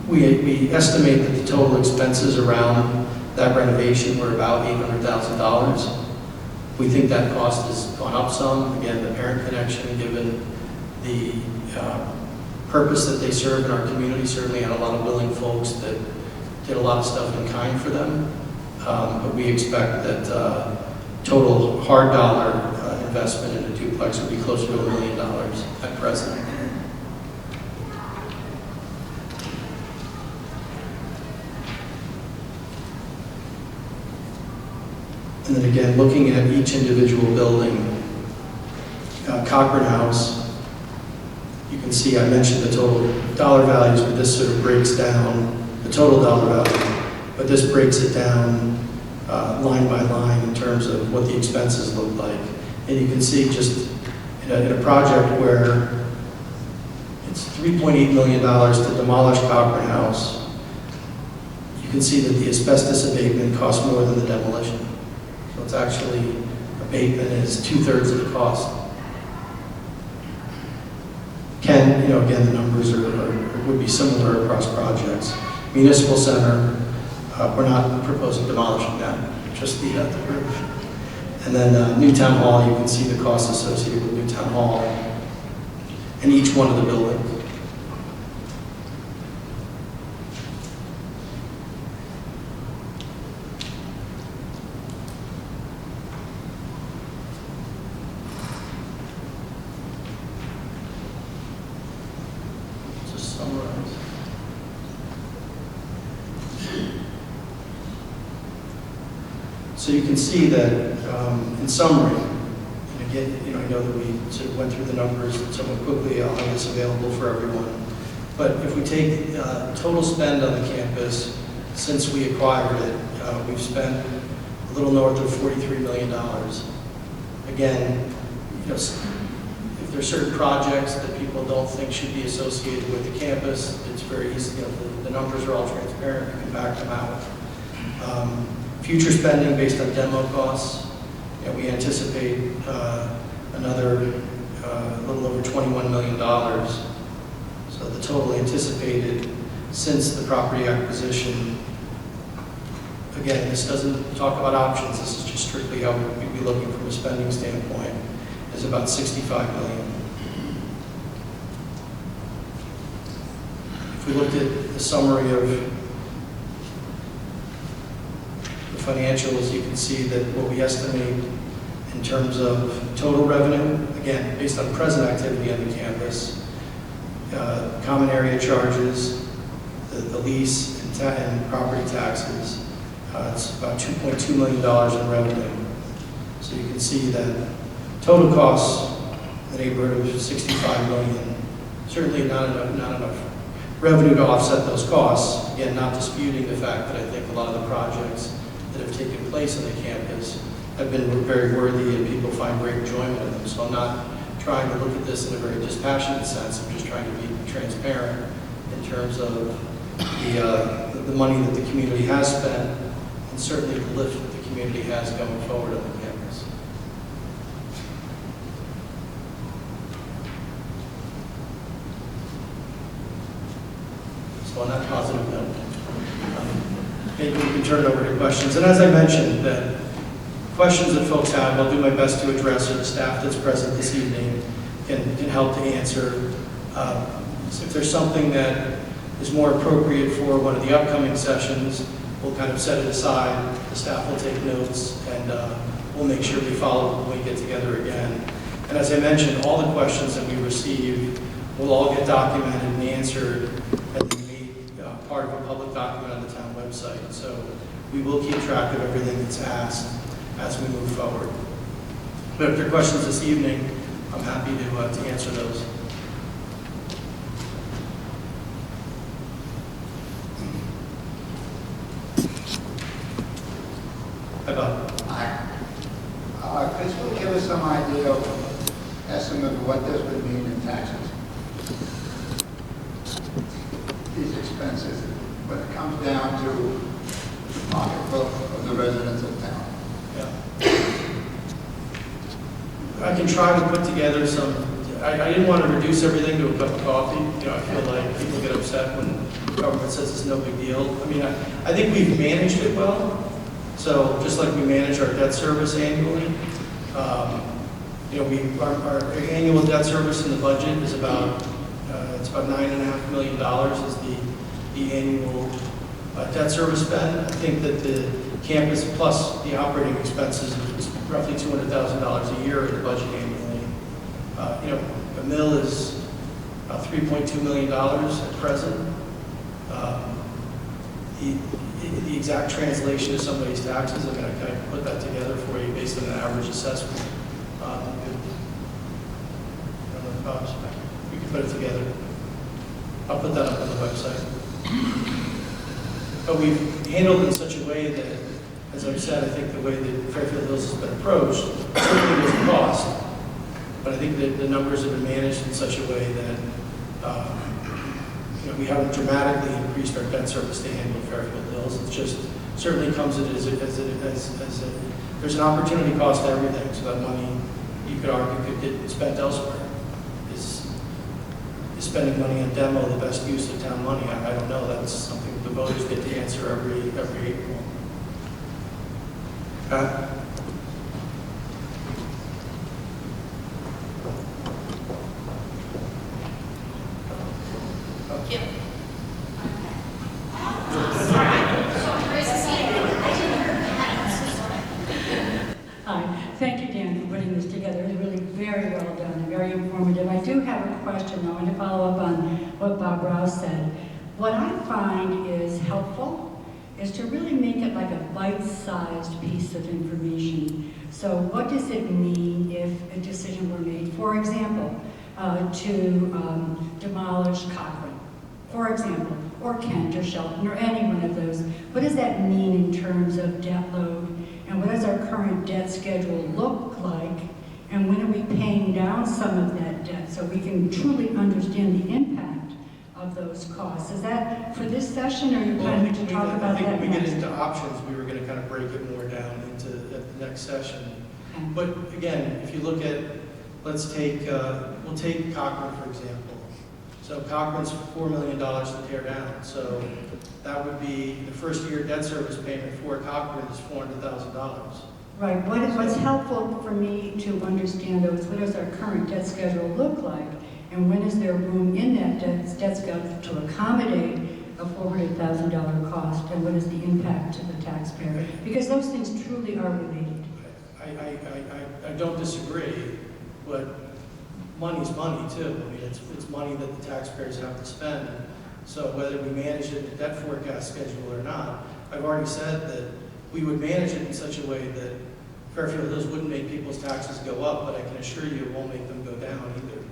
we estimate that the total expenses around that renovation were about $800,000. We think that cost has gone up some. Again, the parent connection, given the purpose that they serve in our community, certainly had a lot of willing folks that did a lot of stuff in kind for them. But we expect that total hard dollar investment in a duplex would be closer to $1 million at present. And then again, looking at each individual building, Cochran House, you can see I mentioned the total dollar values, but this sort of breaks down the total dollar value, but this breaks it down line by line in terms of what the expenses look like. And you can see just in a project where it's $3.8 million to demolish Cochran House, you can see that the asbestos abatement costs more than the demolition. So it's actually, abatement is 2/3 of the cost. Again, the numbers would be similar across projects. Municipal Center, we're not proposing demolishing that, just the roof. And then Newtown Hall, you can see the costs associated with Newtown Hall and each one of the buildings. So you can see that, in summary, and again, I know that we sort of went through the numbers somewhat quickly. I'll have this available for everyone. But if we take total spend on the campus since we acquired it, we've spent a little north of $43 million. Again, if there's certain projects that people don't think should be associated with the campus, it's very easy. The numbers are all transparent. You can back them out. Future spending based on demo costs, we anticipate another little over $21 million. So the total anticipated since the property acquisition, again, this doesn't talk about options, this is just strictly how we'd be looking from a spending standpoint, is about $65 million. If we looked at the summary of financials, you can see that what we estimate in terms of total revenue, again, based on present activity on the campus, common area charges, the lease and property taxes, it's about $2.2 million in revenue. So you can see that total costs in the neighborhood of $65 million, certainly not enough revenue to offset those costs. Again, not disputing the fact that I think a lot of the projects that have taken place on the campus have been very worthy and people find great enjoyment in them. So I'm not trying to look at this in a very dispassionate sense. I'm just trying to be transparent in terms of the money that the community has spent and certainly the lift that the community has going forward on the campus. So on that positive note, maybe we can turn it over to questions. And as I mentioned, that questions that folks have, I'll do my best to address, or the staff that's present this evening can help to answer. So if there's something that is more appropriate for one of the upcoming sessions, we'll kind of set it aside. The staff will take notes, and we'll make sure we follow when we get together again. And as I mentioned, all the questions that we receive will all get documented and answered and be made part of a public document on the town website. So we will keep track of everything that's asked as we move forward. But if there are questions this evening, I'm happy to answer those. Hi, Bob. Hi. Could you give us some idea of estimate of what this would mean in taxes? These expenses, when it comes down to the pocketbook of the residents of town. Yeah. I can try to put together some, I didn't want to reduce everything to a cup of coffee. You know, I feel like people get upset when the government says it's no big deal. I mean, I think we've managed it well. So just like we manage our debt service annually, you know, our annual debt service in the budget is about, it's about $9.5 million is the annual debt service spend. I think that the campus plus the operating expenses is roughly $200,000 a year in the budget annually. You know, a mill is about $3.2 million at present. The exact translation of somebody's taxes, I mean, I can put that together for you based on an average assessment. We can put it together. I'll put that up on the website. But we've handled it in such a way that, as I've said, I think the way that Fairfield Hills has been approached, certainly there's a cost, but I think that the numbers have been managed in such a way that you know, we haven't dramatically increased our debt service to handle Fairfield Hills. It's just certainly comes in as there's an opportunity cost to everything. So that money, you could argue, could get spent elsewhere. Is spending money on demo the best use of town money? I don't know. That's something the voters get to answer every April. Thank you, Dan, for putting this together. It was really very well done and very informative. I do have a question, though. I want to follow up on what Bob Rouse said. What I find is helpful is to really make it like a bite-sized piece of information. So what does it mean if a decision were made, for example, to demolish Cochrane, for example, or Kent or Shelton or any one of those? What does that mean in terms of debt load? And what does our current debt schedule look like? And when are we paying down some of that debt so we can truly understand the impact of those costs? Is that for this session, or are you planning to talk about that next? I think when we get into options, we were going to kind of break it more down into the next session. Okay. But again, if you look at, let's take, we'll take Cochrane, for example. So Cochrane's $4 million to tear down. So that would be the first year debt service payment for Cochrane is $400,000. Right. What's helpful for me to understand, though, is what does our current debt schedule look like, and when is there room in that debt schedule to accommodate a $400,000 cost, and what is the impact to the taxpayer? Because those things truly are related. I don't disagree, but money's money too. I mean, it's money that the taxpayers have to spend. So whether we manage it in the debt forecast schedule or not, I've already said that we would manage it in such a way that Fairfield Hills wouldn't make people's taxes go up, but I can assure you it won't make them go down either.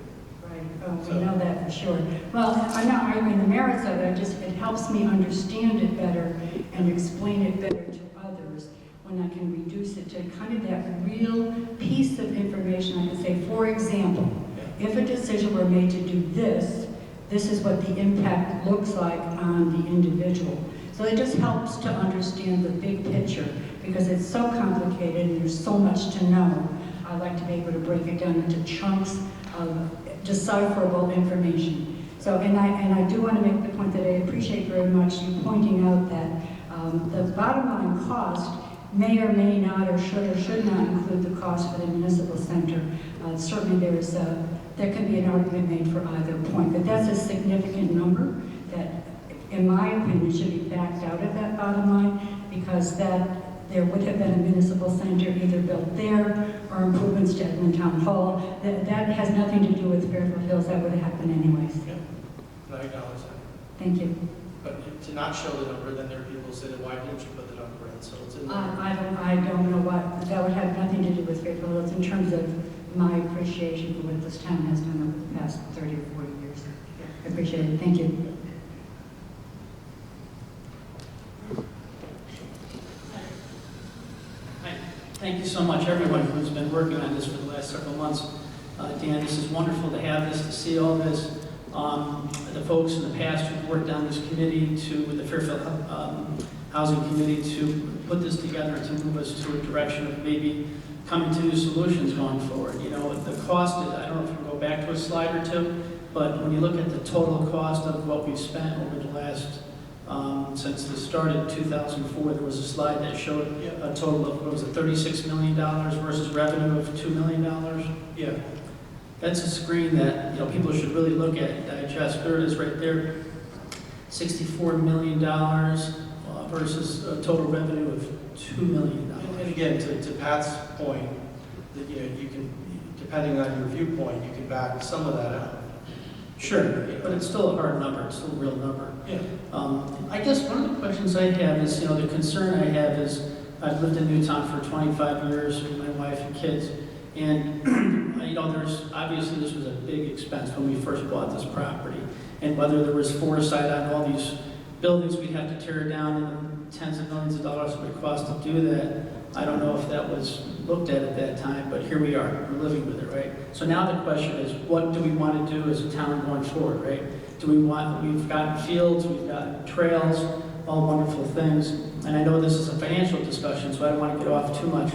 Right. Oh, we know that for sure. Well, I'm not arguing the merits of it. It helps me understand it better and explain it better to others when I can reduce it to kind of that real piece of information. I can say, for example, if a decision were made to do this, this is what the impact looks like on the individual. So it just helps to understand the big picture because it's so complicated and there's so much to know. I like to be able to break it down into chunks of decipherable information. So, and I do want to make the point that I appreciate very much you pointing out that the bottom line cost may or may not or should not include the cost for the municipal center. Certainly there can be an argument made for either point, but that's a significant number that, in my opinion, should be backed out of that bottom line, because there would have been a municipal center either built there or improvements to Newtown Hall. That has nothing to do with Fairfield Hills. That would have happened anyways. Yeah, and I acknowledge that. Thank you. But to not show the number, then there are people who say, why didn't you put the number in? So it's in there. I don't know what, that would have nothing to do with Fairfield Hills in terms of my appreciation for what this town has done over the past 30 or 40 years. I appreciate it. Thank you. Thank you so much, everyone who's been working on this for the last several months. Dan, this is wonderful to have this, to see all this. The folks in the past who've worked on this committee, with the Fairfield Housing Committee, to put this together and to move us to a direction of maybe coming to new solutions going forward. You know, the cost is, I don't know if we can go back to a slide or two, but when you look at the total cost of what we've spent over the last since this started in 2004, there was a slide that showed a total of, what was it, $36 million versus revenue of $2 million. Yeah. That's a screen that, you know, people should really look at and digest. There it is right there, $64 million versus a total revenue of $2 million. And again, to Pat's point, that you can, depending on your viewpoint, you can back some of that out. Sure, but it's still a hard number. It's still a real number. Yeah. I guess one of the questions I have is, the concern I have is, I've lived in Newtown for 25 years with my wife and kids, and obviously this was a big expense when we first bought this property, and whether there was foresight on all these buildings we'd have to tear down and tens of millions of dollars it would cost to do that, I don't know if that was looked at that time, but here we are, we're living with it, right? So now the question is, what do we want to do as a town going forward, right? We've got fields, we've got trails, all wonderful things, and I know this is a financial discussion, so I don't want to get off too much.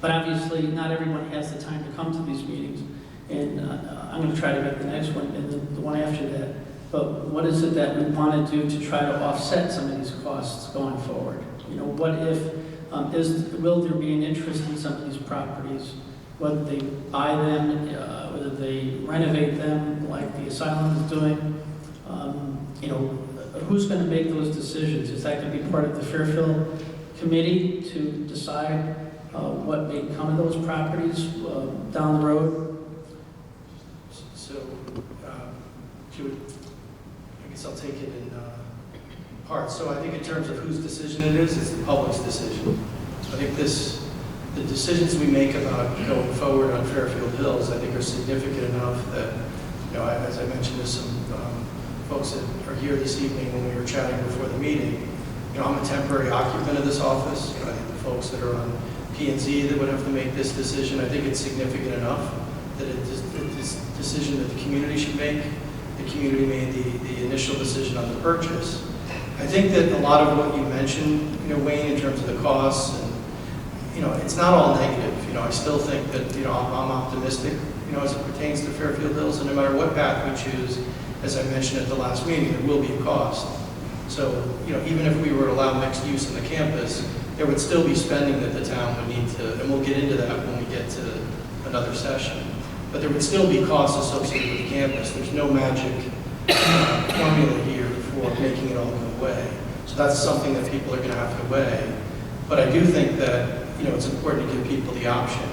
But obviously, not everyone has the time to come to these meetings, and I'm going to try to make the next one and the one after that. But what is it that we want to do to try to offset some of these costs going forward? What if, will there be an interest in some of these properties, whether they buy them, whether they renovate them like the asylum is doing? Who's going to make those decisions? Is that going to be part of the Fairfield committee to decide what may come of those properties down the road? So, I guess I'll take it in parts. So I think in terms of whose decision it is, it's the public's decision. I think the decisions we make about going forward on Fairfield Hills, I think are significant enough that, as I mentioned to some folks that are here this evening when we were chatting before the meeting, I'm a temporary occupant of this office. I think the folks that are on P&Z that would have to make this decision, I think it's significant enough that it's a decision that the community should make. The community made the initial decision on the purchase. I think that a lot of what you mentioned, Wayne, in terms of the costs, and it's not all negative. I still think that I'm optimistic, as it pertains to Fairfield Hills, and no matter what path we choose, as I mentioned at the last meeting, there will be a cost. So, even if we were to allow mixed use in the campus, there would still be spending that the town would need to, and we'll get into that when we get to another session. But there would still be costs associated with the campus. There's no magic formula here for making it all go away. So that's something that people are going to have to weigh. But I do think that, it's important to give people the option.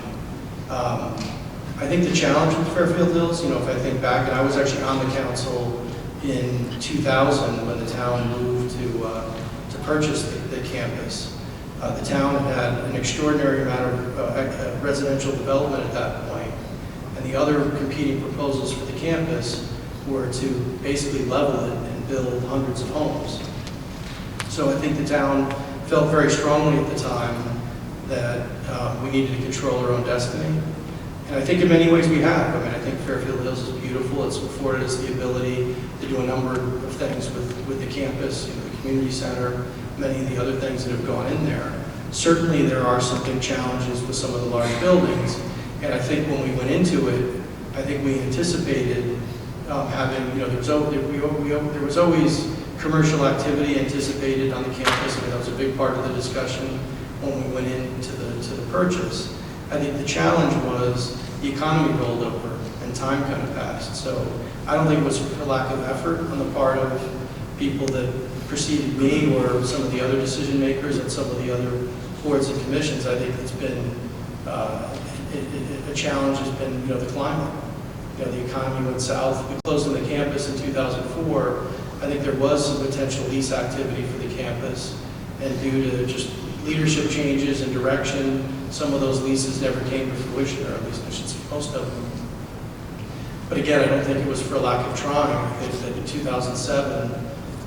I think the challenge with Fairfield Hills, if I think back, and I was actually on the council in 2000 when the town moved to purchase the campus. The town had an extraordinary amount of residential development at that point, and the other competing proposals for the campus were to basically level it and build hundreds of homes. So I think the town felt very strongly at the time that we needed to control our own destiny. And I think in many ways we have. I think Fairfield Hills is beautiful. It's afforded us the ability to do a number of things with the campus, the community center, many of the other things that have gone in there. Certainly there are some big challenges with some of the large buildings. And I think when we went into it, I think we anticipated having, you know, there was always commercial activity anticipated on the campus. I mean, that was a big part of the discussion when we went into the purchase. I think the challenge was the economy rolled over and time kind of passed. So I don't think it was for lack of effort on the part of people that preceded me or some of the other decision makers at some of the other boards and commissions. I think it's been a challenge has been, you know, the climate. You know, the economy went south. We closed on the campus in 2004. I think there was some potential lease activity for the campus, and due to just leadership changes and direction, some of those leases never came to fruition, or at least I should say most of them. But again, I don't think it was for lack of trying. I think that in 2007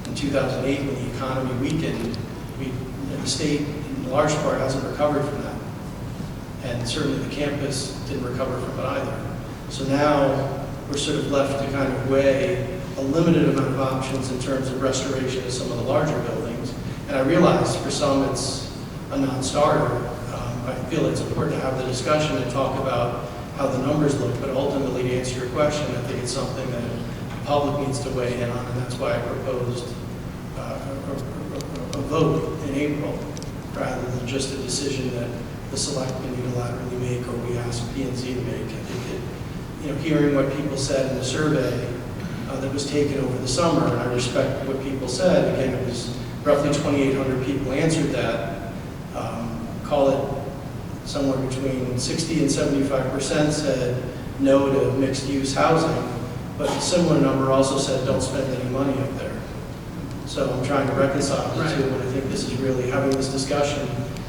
and 2008, when the economy weakened, the state, in large part, hasn't recovered from that. And certainly the campus didn't recover from it either. So now we're sort of left to kind of weigh a limited amount of options in terms of restoration of some of the larger buildings. And I realize for some it's a non-starter. I feel it's important to have the discussion and talk about how the numbers look, but ultimately, to answer your question, I think it's something that the public needs to weigh in on, and that's why I proposed a vote in April, rather than just a decision that the selectmen unilaterally make, or we ask P&Z to make. I think that, you know, hearing what people said in the survey that was taken over the summer, and I respect what people said. Again, it was roughly 2,800 people answered that. Call it somewhere between 60 and 75% said no to mixed-use housing, but a similar number also said don't spend any money up there. So I'm trying to reconcile the two, and I think this is really, having this discussion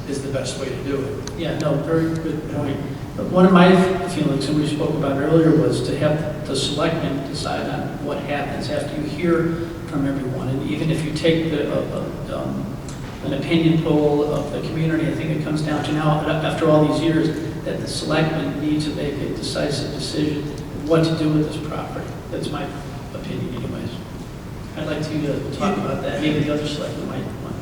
is the best way to do it. Yeah, no, very good point. But one of my feelings, and we spoke about earlier, was to have the selectmen decide on what happens after you hear from everyone. And even if you take an opinion poll of the community, I think it comes down to now, after all these years, that the selectmen need to make a decisive decision what to do with this property. That's my opinion anyways. I'd like to talk about that. Maybe the other selectmen might want to.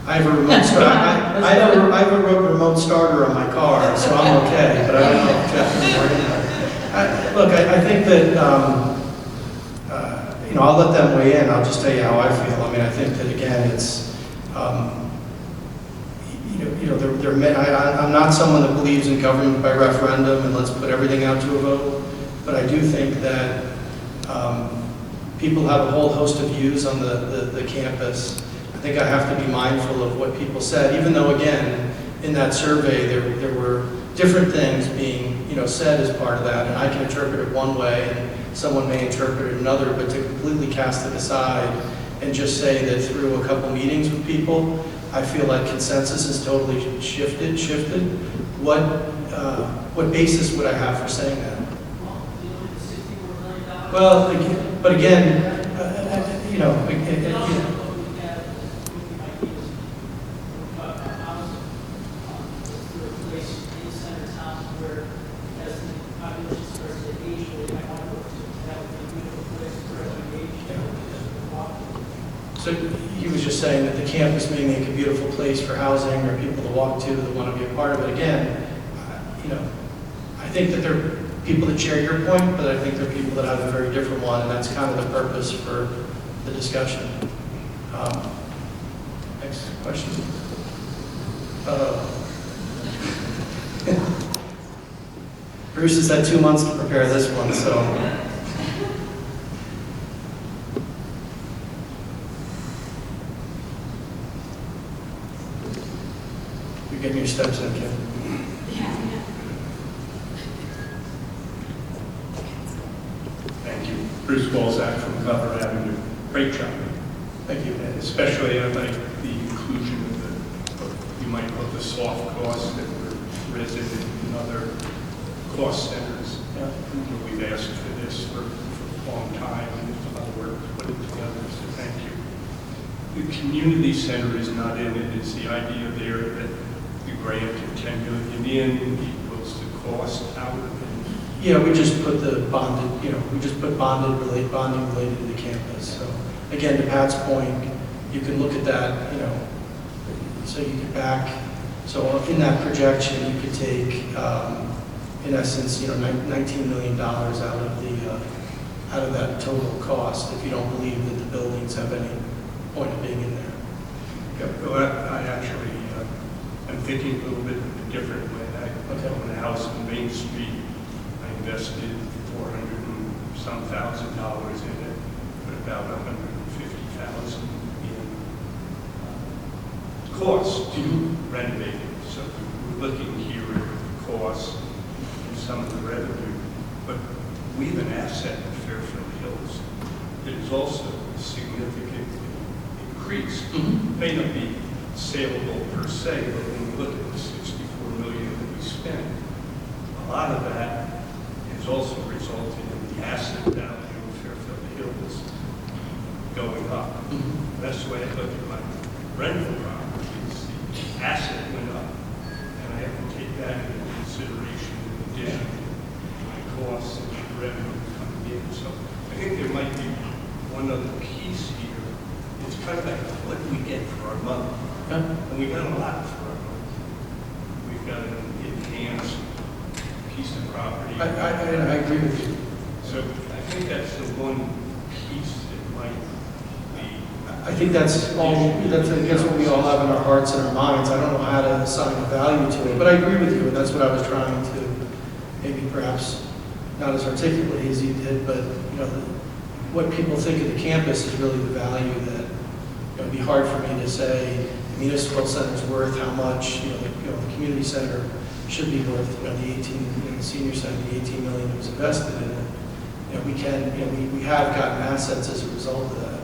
I have a remote starter. I have a remote starter on my car, so I'm okay. But I don't know if Jeff can work in there. Look, I think that you know, I'll let them weigh in. I'll just tell you how I feel. I mean, I think that again, it's I'm not someone that believes in government by referendum and let's put everything out to a vote. But I do think that people have a whole host of views on the campus. I think I have to be mindful of what people said, even though, again, in that survey, there were different things being, you know, said as part of that, and I can interpret it one way, and someone may interpret it another, but to completely cast it aside and just say that through a couple meetings with people, I feel like consensus has totally shifted. What basis would I have for saying that? Well, but again, you know, so he was just saying that the campus may make a beautiful place for housing or people to walk to that want to be a part of it. Again, you know, I think that there are people that share your point, but I think there are people that have a very different one, and that's kind of the purpose for the discussion. Next question. Bruce has had 2 months to prepare this one, so. You're getting your steps in, Kim. Thank you. Bruce Walzak from Glover Avenue. Great job. Thank you. And especially I like the inclusion of you might call the soft costs that were resident in other cost centers. Yeah. We've asked for this for a long time, and there's a lot of work to put it together, so thank you. The community center is not in it. It's the idea there that the grant of $10 million in equals the cost out of it. Yeah, we just put the bonded, you know, we just put bonding related to the campus. So again, to Pat's point, you can look at that, you know, so you could back, so in that projection, you could take, in essence, $19 million out of that total cost, if you don't believe that the buildings have any point of being in there. Yeah, well, I actually, I'm thinking a little bit different way. I own a house on Main Street. I invested $400 and some thousand dollars in it, but about $150,000 in cost to renovate it. So we're looking here at the cost and some of the revenue, but we have an asset in Fairfield Hills that is also significantly increased. May not be saleable per se, but when we look at the $64 million that we spent, a lot of that is also resulting in the asset value of Fairfield Hills going up. That's the way I look at my rental properties. The asset went up, and I have to take that into consideration in addition to my costs and revenue coming in. So I think there might be one other piece here. It's kind of like, what do we get for our money? And we got a lot for our money. We've got an enhanced piece of property. I agree with you. So I think that's the one piece that might be. I think that's what we all have in our hearts and our minds. I don't know how to assign a value to it, but I agree with you, and that's what I was trying to, maybe perhaps not as articulately as you did, but what people think of the campus is really the value that it would be hard for me to say the municipal center is worth how much, the community center should be worth, the senior center, the 18 million that was invested in it. We have gotten assets as a result of that.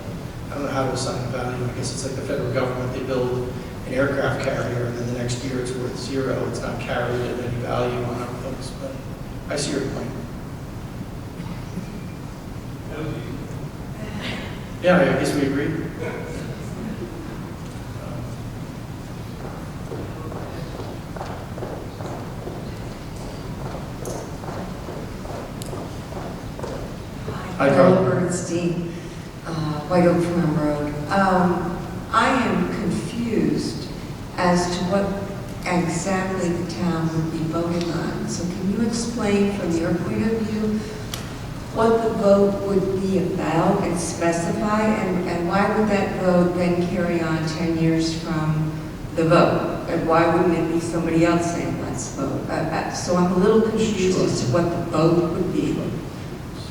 I don't know how to assign a value. I guess it's like the federal government. They build an aircraft carrier, and then the next year it's worth zero. It's not carried at any value on our books, but I see your point. Yeah, I guess we agree. Hi, Carla Bernstein, White Oak Farm Road. I am confused as to what exactly the town would be voting on. So can you explain from your point of view what the vote would be about and specify, and why would that vote then carry on 10 years from the vote? And why wouldn't it be somebody else saying, let's vote? So I'm a little confused as to what the vote would be.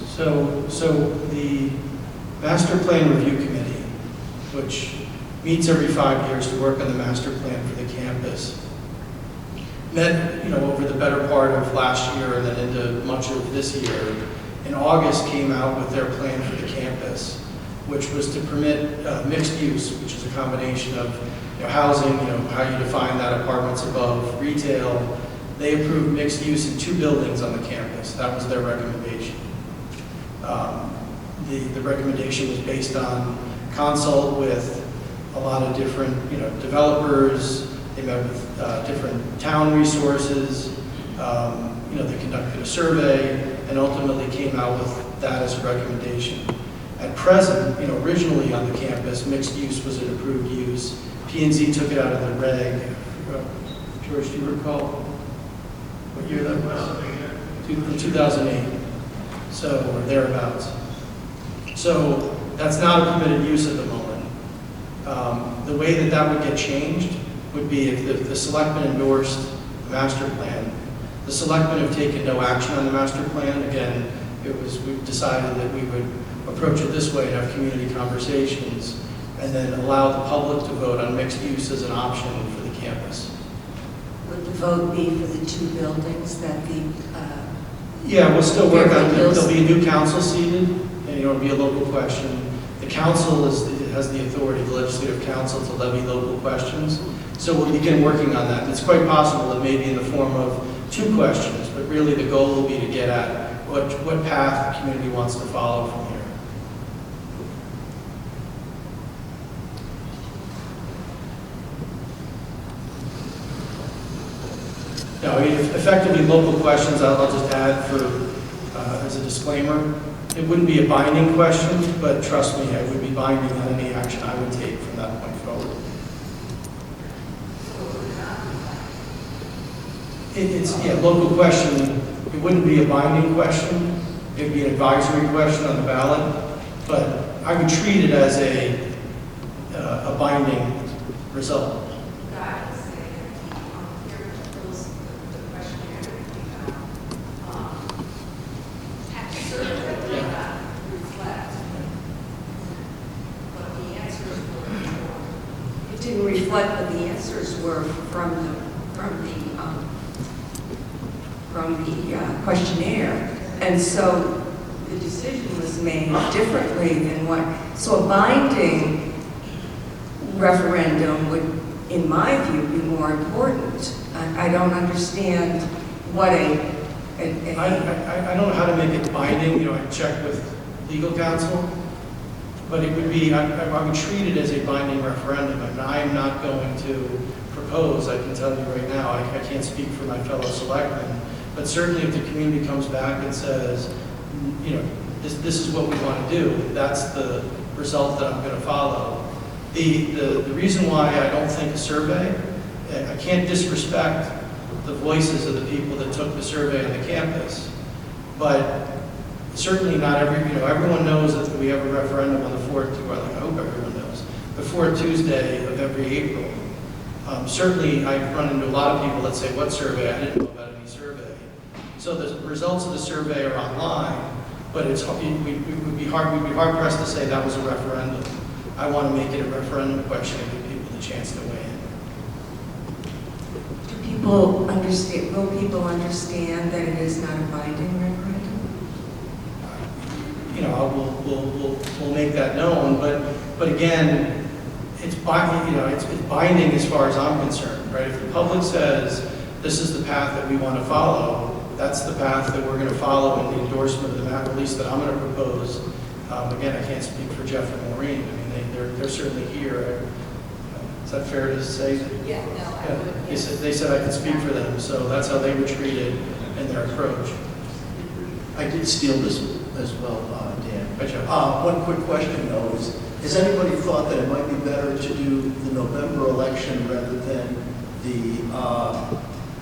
So the Master Plan Review Committee, which meets every 5 years to work on the master plan for the campus, met over the better part of last year and then into much of this year. In August, came out with their plan for the campus, which was to permit mixed use, which is a combination of housing, how you define that, apartments above, retail. They approved mixed use in 2 buildings on the campus. That was their recommendation. The recommendation was based on consult with a lot of different developers. They met with different town resources. They conducted a survey and ultimately came out with that as a recommendation. At present, originally on the campus, mixed use was an approved use. P&Z took it out of the reg. George, do you recall what year that was? 2008. So, or thereabouts. So that's not a permitted use at the moment. The way that would get changed would be if the selectmen endorsed the master plan. The selectmen have taken no action on the master plan. Again, we've decided that we would approach it this way and have community conversations and then allow the public to vote on mixed use as an option for the campus. Would the vote be for the 2 buildings that the... Yeah, we'll still work on it. There'll be a new council seated, and it'll be a local question. The council has the authority, the legislative council, to levy local questions. So we'll begin working on that. And it's quite possible it may be in the form of 2 questions, but really the goal will be to get at what path the community wants to follow from here. Now, effectively local questions, I'll just add as a disclaimer, it wouldn't be a binding question, but trust me, it would be binding on any action I would take from that point forward. It's, yeah, local question. It wouldn't be a binding question. It'd be an advisory question on the ballot. But I would treat it as a binding result. I would say that the questionnaire, reflect what the answers were. It didn't reflect what the answers were from the questionnaire, and so the decision was made differently than what. So a binding referendum would, in my view, be more important. I don't understand what I don't know how to make it binding. You know, I check with legal counsel, but it would be, I would treat it as a binding referendum, and I'm not going to propose. I can tell you right now, I can't speak for my fellow selectmen, but certainly if the community comes back and says, you know, this is what we want to do, that's the result that I'm going to follow. The reason why I don't think a survey, I can't disrespect the voices of the people that took the survey on the campus, but certainly not everyone knows that we have a referendum on the fourth, well, I hope everyone knows, the fourth Tuesday of every April. Certainly I've run into a lot of people that say, what survey? I didn't know about any survey. So the results of the survey are online, but we'd be hard pressed to say that was a referendum. I want to make it a referendum question and give people the chance to weigh in. Do people understand? Will people understand that it is not a binding referendum? You know, we'll make that known, but again, it's binding. You know, it's binding as far as I'm concerned, right? If the public says this is the path that we want to follow, that's the path that we're going to follow in the endorsement of the map release that I'm going to propose. Again, I can't speak for Jeff and Maureen. I mean, they're certainly here. Is that fair to say? Yeah, no, I would. They said I could speak for them, so that's how they would treat it in their approach. I did steal this as well, Dan. Hi, Jeff. One quick question though is, has anybody thought that it might be better to do the November election rather than the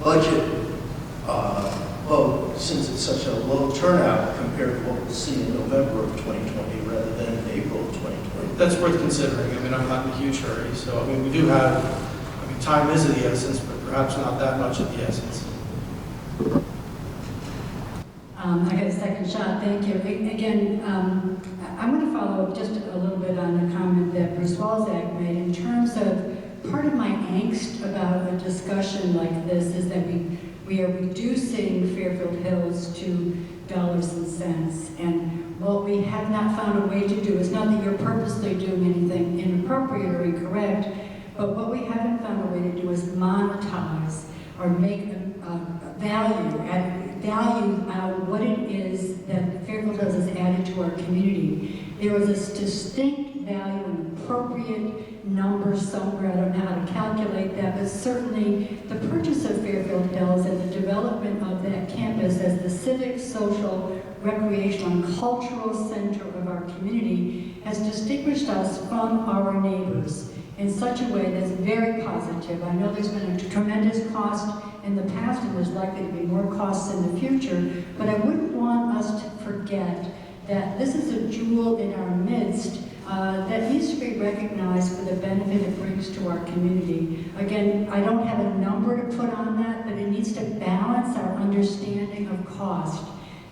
budget vote, since it's such a low turnout compared to what we'll see in November of 2020 rather than in April of 2020? That's worth considering. I mean, I'm not in a huge hurry, so I mean, we do have, I mean, time is of the essence, but perhaps not that much of the essence. I got a second shot, thank you. Again, I'm going to follow up just a little bit on the comment that Bruce Walzak made in terms of part of my angst about a discussion like this is that we are reducing Fairfield Hills to dollars and cents. And what we have not found a way to do is not that you're purposely doing anything inappropriate or incorrect, but what we haven't found a way to do is monetize or make value out what it is that Fairfield Hills has added to our community. There was a distinct value, an appropriate number somewhere, I don't know how to calculate that, but certainly the purchase of Fairfield Hills and the development of that campus as the civic, social, recreational, and cultural center of our community has distinguished us from our neighbors in such a way that's very positive. I know there's been a tremendous cost in the past, and there's likely to be more costs in the future, but I wouldn't want us to forget that this is a jewel in our midst that needs to be recognized for the benefit it brings to our community. Again, I don't have a number to put on that, but it needs to balance our understanding of cost,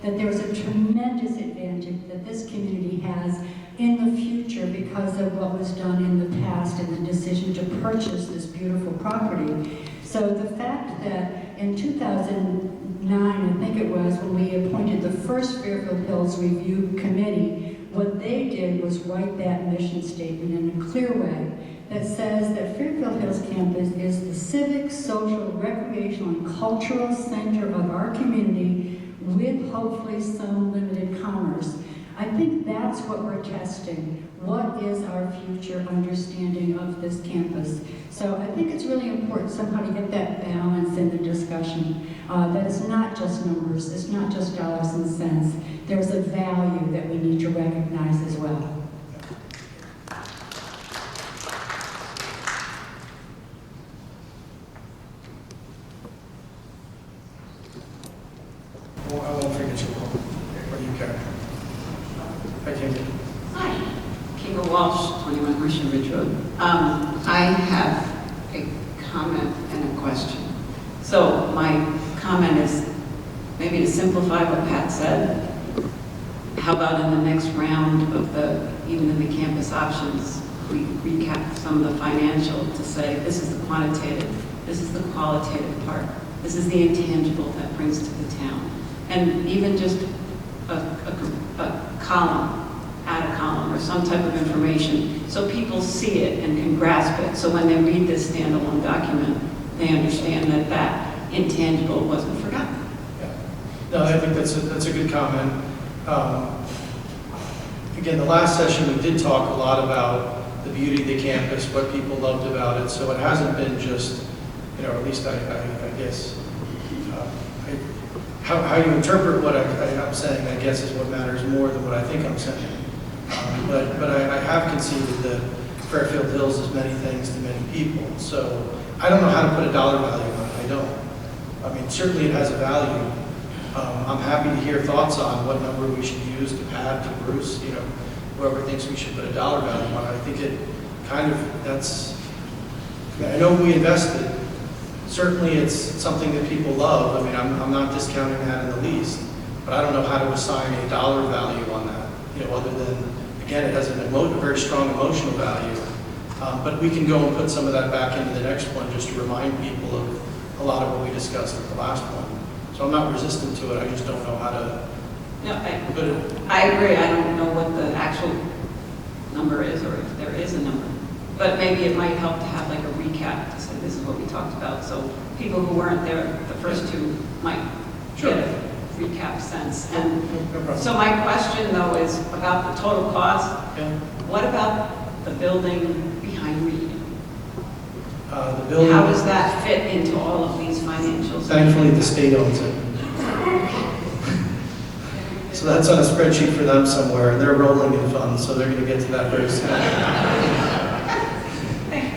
that there's a tremendous advantage that this community has in the future because of what was done in the past and the decision to purchase this beautiful property. So the fact that in 2009, I think it was, when we appointed the first Fairfield Hills Review Committee, what they did was write that mission statement in a clear way that says that Fairfield Hills campus is the civic, social, recreational, and cultural center of our community with hopefully some limited commerce. I think that's what we're testing. What is our future understanding of this campus? So I think it's really important somehow to get that balance in the discussion. That it's not just numbers, it's not just dollars and cents. There's a value that we need to recognize as well. I won't forget you. What do you care? I can't get. Hi, Kinga Walsh, 21 Gresham Ridge Road. I have a comment and a question. So my comment is maybe to simplify what Pat said. How about in the next round of even in the campus options, we recap some of the financial to say this is the quantitative, this is the qualitative part, this is the intangible that brings to the town. And even just a column, add a column or some type of information so people see it and can grasp it. So when they read this standalone document, they understand that that intangible wasn't forgotten. Yeah. No, I think that's a good comment. Again, the last session we did talk a lot about the beauty of the campus, what people loved about it. So it hasn't been just, or at least I guess, how you interpret what I'm saying, I guess, is what matters more than what I think I'm saying. But I have conceded that Fairfield Hills is many things to many people. So I don't know how to put a dollar value on it. I don't. I mean, certainly it has a value. I'm happy to hear thoughts on what number we should use to Pat, to Bruce, whoever thinks we should put a dollar value on it. I think it kind of, I know we invested. Certainly it's something that people love. I mean, I'm not discounting that in the least, but I don't know how to assign a dollar value on that, other than, again, it has a very strong emotional value. But we can go and put some of that back into the next one just to remind people of a lot of what we discussed at the last one. So I'm not resistant to it, I just don't know how to put it. I agree. I don't know what the actual number is or if there is a number. But maybe it might help to have like a recap to say this is what we talked about. So people who weren't there the first two might get a recap sense. And No problem. so my question though is about the total cost. Yeah. What about the building behind Reed? The building, How does that fit into all of these financials? thankfully the state owns it. So that's on a spreadsheet for them somewhere, and they're rolling in funds, so they're going to get to that very soon.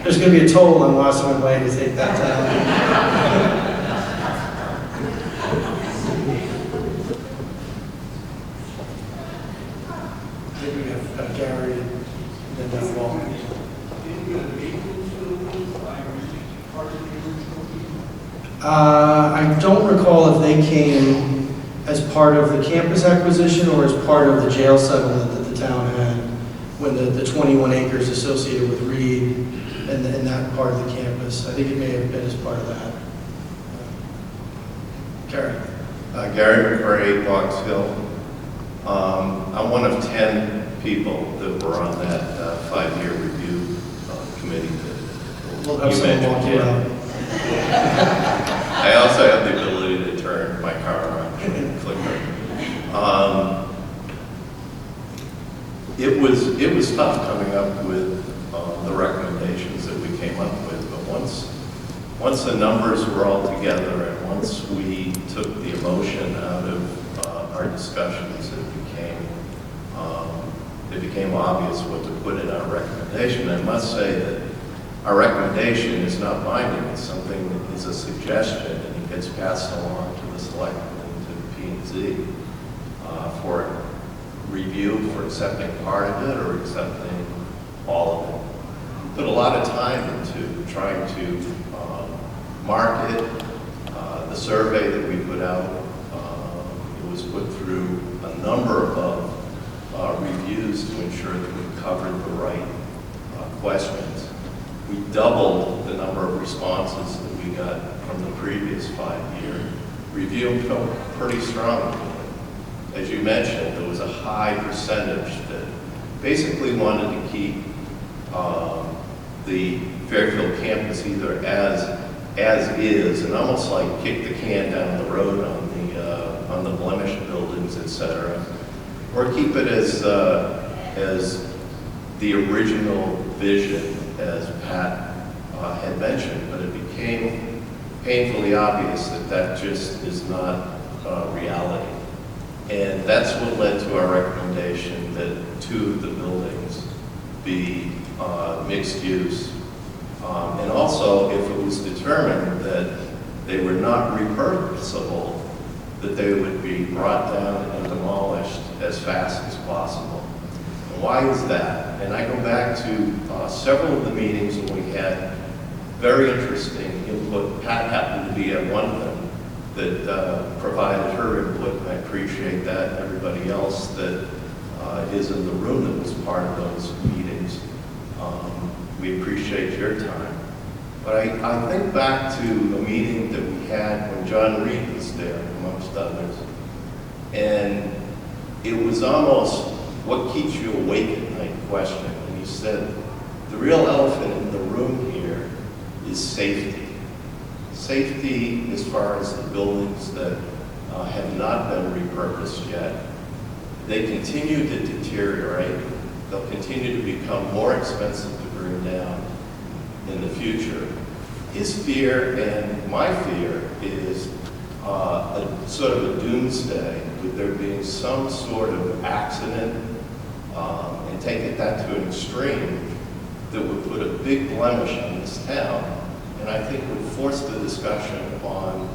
There's going to be a toll on Wasserman Way to take that down. I think we have Gary and then Walt. I don't recall if they came as part of the campus acquisition or as part of the jail settlement that the town had when the 21 acres associated with Reed and that part of the campus. I think it may have been as part of that. Gary. Gary McRae, Box Hill. I'm one of 10 people that were on that 5-year review committee that We'll have you someone walk mentioned. you out. I also have the ability to turn my car on and clicker. It was tough coming up with the recommendations that we came up with, but once the numbers were all together and once we took the emotion out of our discussions, it became obvious what to put in our recommendation. I must say that our recommendation is not binding. It's something that is a suggestion, and it gets passed along to the Selectmen and to the P&Z for review, for accepting part of it or accepting all of it. Put a lot of time into trying to market the survey that we put out. It was put through a number of reviews to ensure that we covered the right questions. We doubled the number of responses that we got from the previous 5-year review and felt pretty strong. As you mentioned, there was a high percentage that basically wanted to keep the Fairfield campus either as is and almost like kick the can down the road on the blemished buildings, etc., or keep it as the original vision, as Pat had mentioned, but it became painfully obvious that that just is not reality. And that's what led to our recommendation that 2 of the buildings be mixed use. And also, if it was determined that they were not repurposable, that they would be brought down and demolished as fast as possible. And why is that? And I go back to several of the meetings when we had very interesting input. Pat happened to be at one of them that provided her input, and I appreciate that, and everybody else that is in the room that was part of those meetings. We appreciate your time. But I think back to a meeting that we had when John Reed was there, amongst others. And it was almost what keeps you awake at night question. And he said, the real elephant in the room here is safety. Safety as far as the buildings that have not been repurposed yet. They continue to deteriorate. They'll continue to become more expensive to bring down in the future. His fear and my fear is a sort of a doomsday, with there being some sort of accident, and taking that to an extreme, that would put a big blemish on this town, and I think would force the discussion on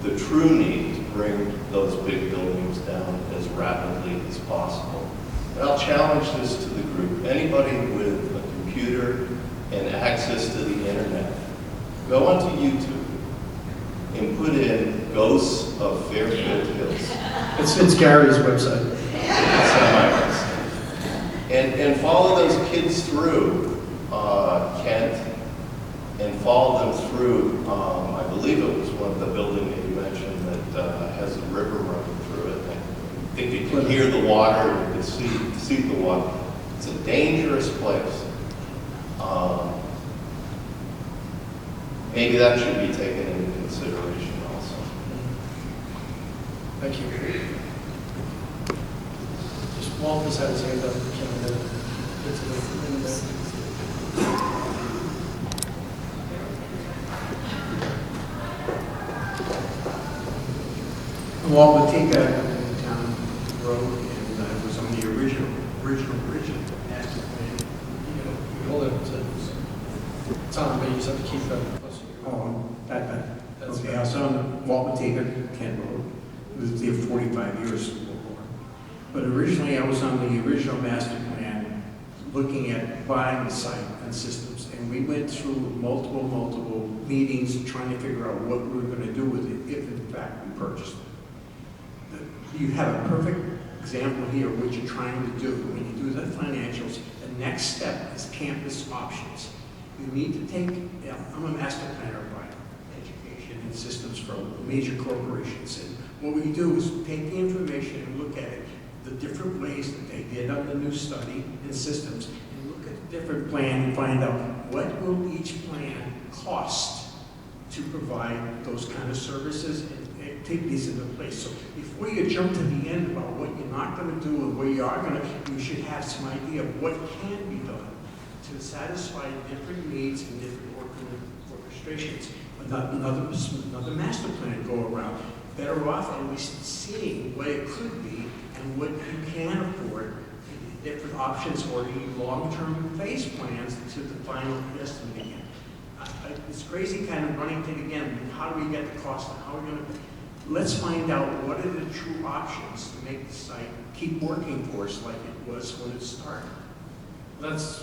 the true need to bring those big buildings down as rapidly as possible. And I'll challenge this to the group. Anybody with a computer and access to the internet, go onto YouTube and put in Ghosts of Fairfield Hills. It's Gary's website. It's on my website. And follow those kids through Kent, and follow them through, I believe it was one of the buildings that you mentioned that has a river running through it. I think you can hear the water, you can see the water. It's a dangerous place. Maybe that should be taken into consideration also. Thank you. Just Walt has had his hand up. Walt Matika, Newtown Road, and I was on the original master plan. Hold it. It's on, but you just have to keep that close to your Oh, that. That's Okay, right. I was on Walt Matika, Kent Road. Was there 45 years before. But originally, I was on the original master plan, looking at buying the site and systems. And we went through multiple meetings trying to figure out what we were going to do with it, if in fact we purchased it. You have a perfect example here of what you're trying to do. When you do the financials, the next step is campus options. You need to take, I'm a master planner by education and systems for major corporations. And what we do is take the information and look at it, the different ways that they did on the new study and systems, and look at the different plan and find out what will each plan cost to provide those kind of services and take these into place. So before you jump to the end about what you're not going to do and where you are going to, you should have some idea of what can be done to satisfy different needs and different orchestrations. Another master plan go around. Better off at least seeing what it could be and what you can afford, different options, or the long-term phase plans to the final estimate again. It's crazy kind of running thing again. How do we get the cost? How are we going to? Let's find out what are the true options to make the site keep working for us like it was when it started. That's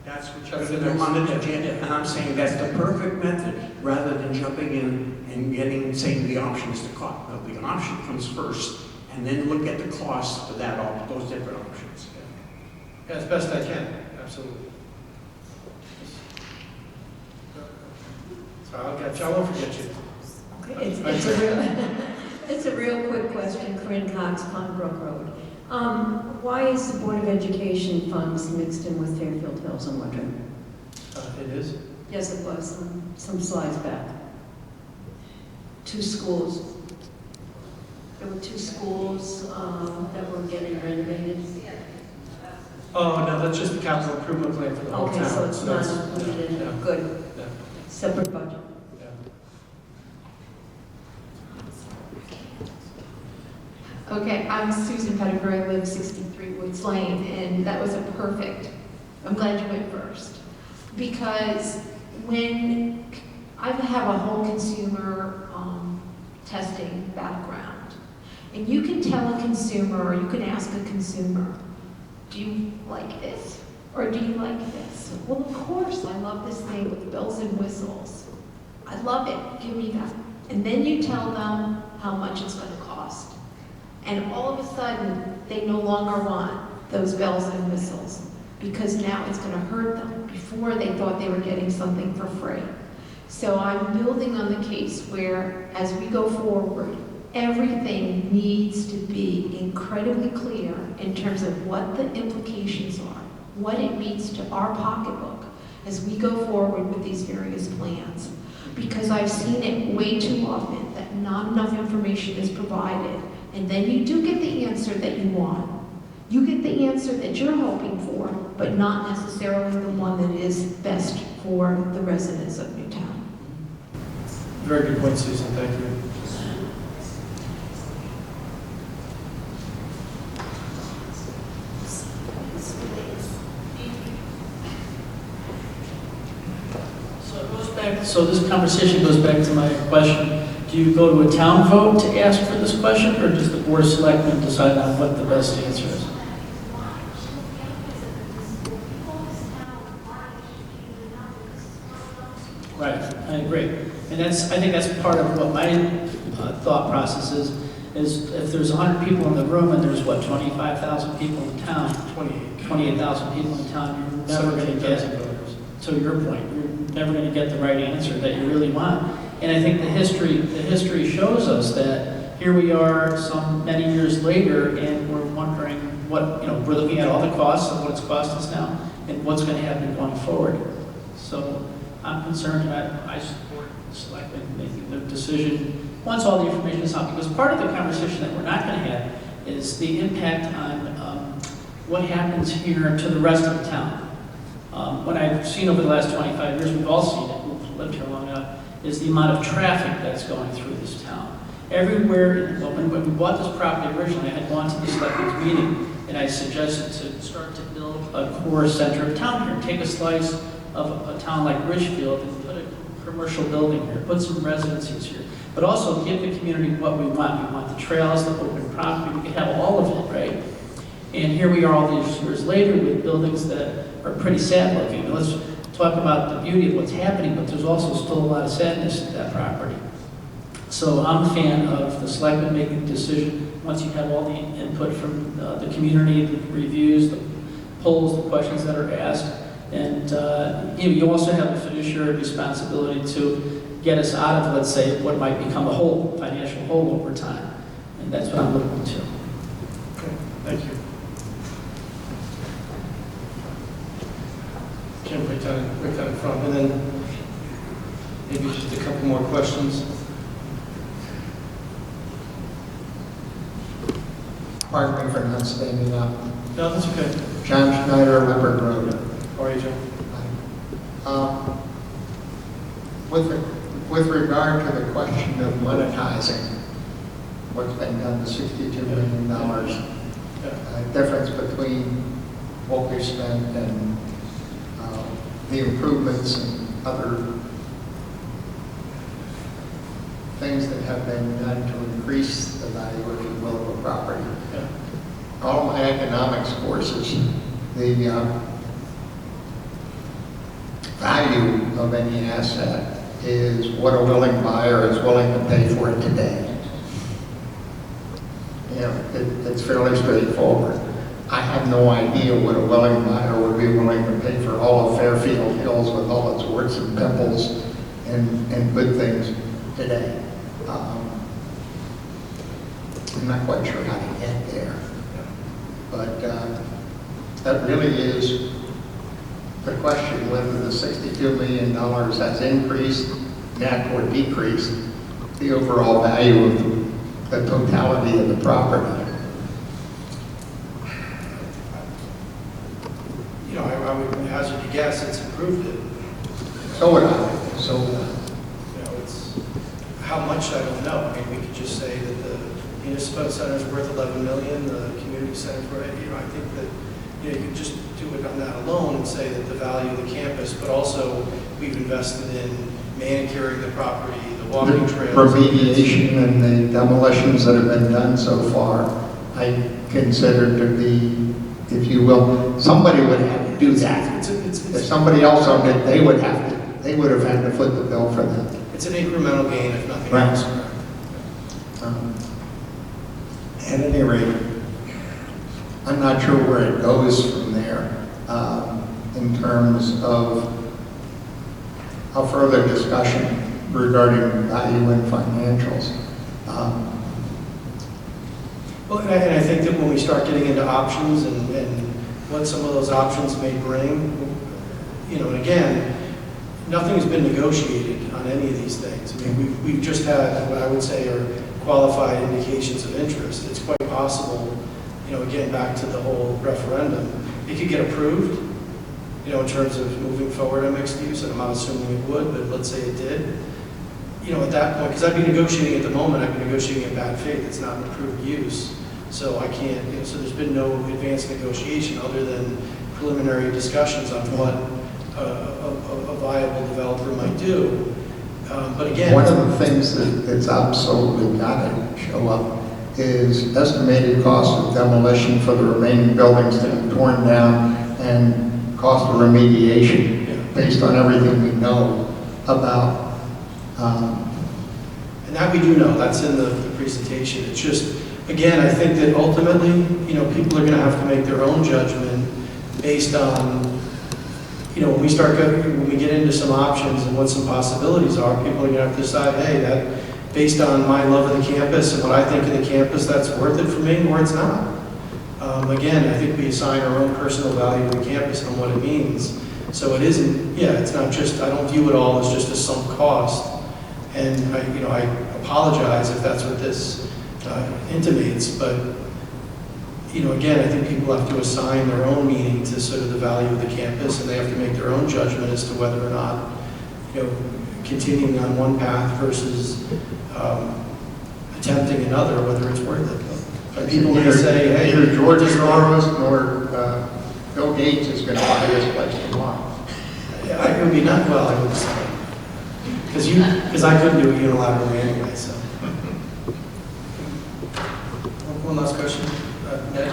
what you're going to do on the agenda. And I'm saying that's the perfect method rather than jumping in and saying the options to cost. No, the option comes first, and then look at the cost for that, those different options. Yeah, as best I can, absolutely. So I won't forget you. Okay, it's a real quick question, Corinne Cox, Pembroke Road. Why is the Board of Education funds mixed in with Fairfield Hills, I'm wondering? It is. Yes, it was, some slides back. 2 schools. There were 2 schools that were getting renovated. Oh, no, that's just the capital improvement plan for the whole town. Okay, so it's not that's- included in yeah, it. Good. yeah, Separate budget. yeah. Okay, I'm Susan Pettigrew, I live 63 Woods Lane, and that was a perfect, I'm glad you went first. Because when I have a whole consumer testing background, And you can tell a consumer, or you can ask a consumer, do you like this? Or do you like this? Well, of course, I love this thing with bells and whistles. I love it, give me that. And then you tell them how much it's gonna cost. And all of a sudden, they no longer want those bells and whistles because now it's gonna hurt them. Before, they thought they were getting something for free. So I'm building on the case where, as we go forward, everything needs to be incredibly clear in terms of what the implications are, what it means to our pocketbook as we go forward with these various plans. Because I've seen it way too often that not enough information is provided, and then you do get the answer that you want. You get the answer that you're hoping for, but not necessarily the one that is best for the residents of Newtown. Very good point, Susan, thank you. So this conversation goes back to my question. Do you go to a town vote to ask for this question, or does the Board of Selectmen decide on what the best answer is? Right, I agree. And I think that's part of what my thought process is if there's 100 people in the room and there's, 25,000 people in town? 28,000 people in town, you're never going to get, to your point, you're never going to get the right answer that you really want. And I think the history shows us that here we are many years later, and we're wondering what, we're looking at all the costs of what it's cost us now and what's going to happen going forward. So I'm concerned, I support the selectmen making the decision once all the information is out, because part of the conversation that we're not going to have is the impact on what happens here to the rest of the town. What I've seen over the last 25 years, we've all seen it, we've lived here long enough, is the amount of traffic that's going through this town. Everywhere, when we bought this property originally, I had gone to the selectmen's meeting, and I suggested to start to build a core center of town here. Take a slice of a town like Richfield and put a commercial building here, put some residencies here, but also give the community what we want. We want the trails, the open property, we can have all of it, right? And here we are all these years later with buildings that are pretty sad looking. Let's talk about the beauty of what's happening, but there's also still a lot of sadness to that property. So I'm a fan of the selectmen making a decision once you have all the input from the community, the reviews, the polls, the questions that are asked. And you also have a fiduciary responsibility to get us out of, let's say, what might become a hole, financial hole over time. And that's what I'm looking to. Okay, thank you. Kim, right down in front, and then maybe just a couple more questions. Pardon me for not standing up. No, that's okay. John Schneider, Leopard Road. How are you, John? With regard to the question of monetizing what's been done to $62 million, difference between what we spent and the improvements and other things that have been done to increase the value, if you will, of a property. Yeah. All my economics courses, the value of any asset is what a willing buyer is willing to pay for it today. It's fairly straightforward. I have no idea what a willing buyer would be willing to pay for all of Fairfield Hills with all its warts and pimples and good things today. I'm not quite sure how to get there, but that really is the question, whether the $62 million has increased, net or decreased the overall value of the totality of the property. I would hazard to guess it's improved it. So would I. So It's how much, I don't know. I mean, we could just say that the municipal center is worth $11 million, the community center is worth, I think that, you could just do it on that alone and say that the value of the campus, but also we've invested in manicuring the property, the walking trails. Remediation and the demolitions that have been done so far, I consider to be, if you will, somebody would have to do that. If somebody else owned it, they would have had to foot the bill for that. It's an incremental gain, if nothing Right. else. At any rate, I'm not sure where it goes from there in terms of a further discussion regarding value and financials. Well, and I think that when we start getting into options and what some of those options may bring, you know, and again, nothing's been negotiated on any of these things. I mean, we've just had what I would say are qualified indications of interest. It's quite possible, you know, again, back to the whole referendum, it could get approved, you know, in terms of moving forward on mixed use, and I'm not assuming it would, but let's say it did. You know, at that point, because I'd be negotiating at the moment, I'd be negotiating in bad faith. It's not an approved use. So I can't, you know, so there's been no advanced negotiation other than preliminary discussions on what a viable developer might do. But again, one of the things that's absolutely got to show up is estimated cost of demolition for the remaining buildings that are torn down and cost of remediation based on everything we know about. And that we do know, that's in the presentation. It's just, again, I think that ultimately, you know, people are going to have to make their own judgment based on, you know, when we get into some options and what some possibilities are, people are going to have to decide, hey, that based on my love of the campus and what I think of the campus, that's worth it for me, or it's not. Again, I think we assign our own personal value to the campus and what it means. So it isn't, yeah, it's not just, I don't view it all as just a sunk cost. And I apologize if that's what this intimates, but you know, again, I think people have to assign their own meaning to sort of the value of the campus, and they have to make their own judgment as to whether or not, you know, continuing on one path versus attempting another, whether it's worth it. But people may say, hey, either George Soros nor Bill Gates is going to buy this place tomorrow. Yeah, I would be not, well, I would say. Because I couldn't do it unilaterally anyway, so. One last question, Ned?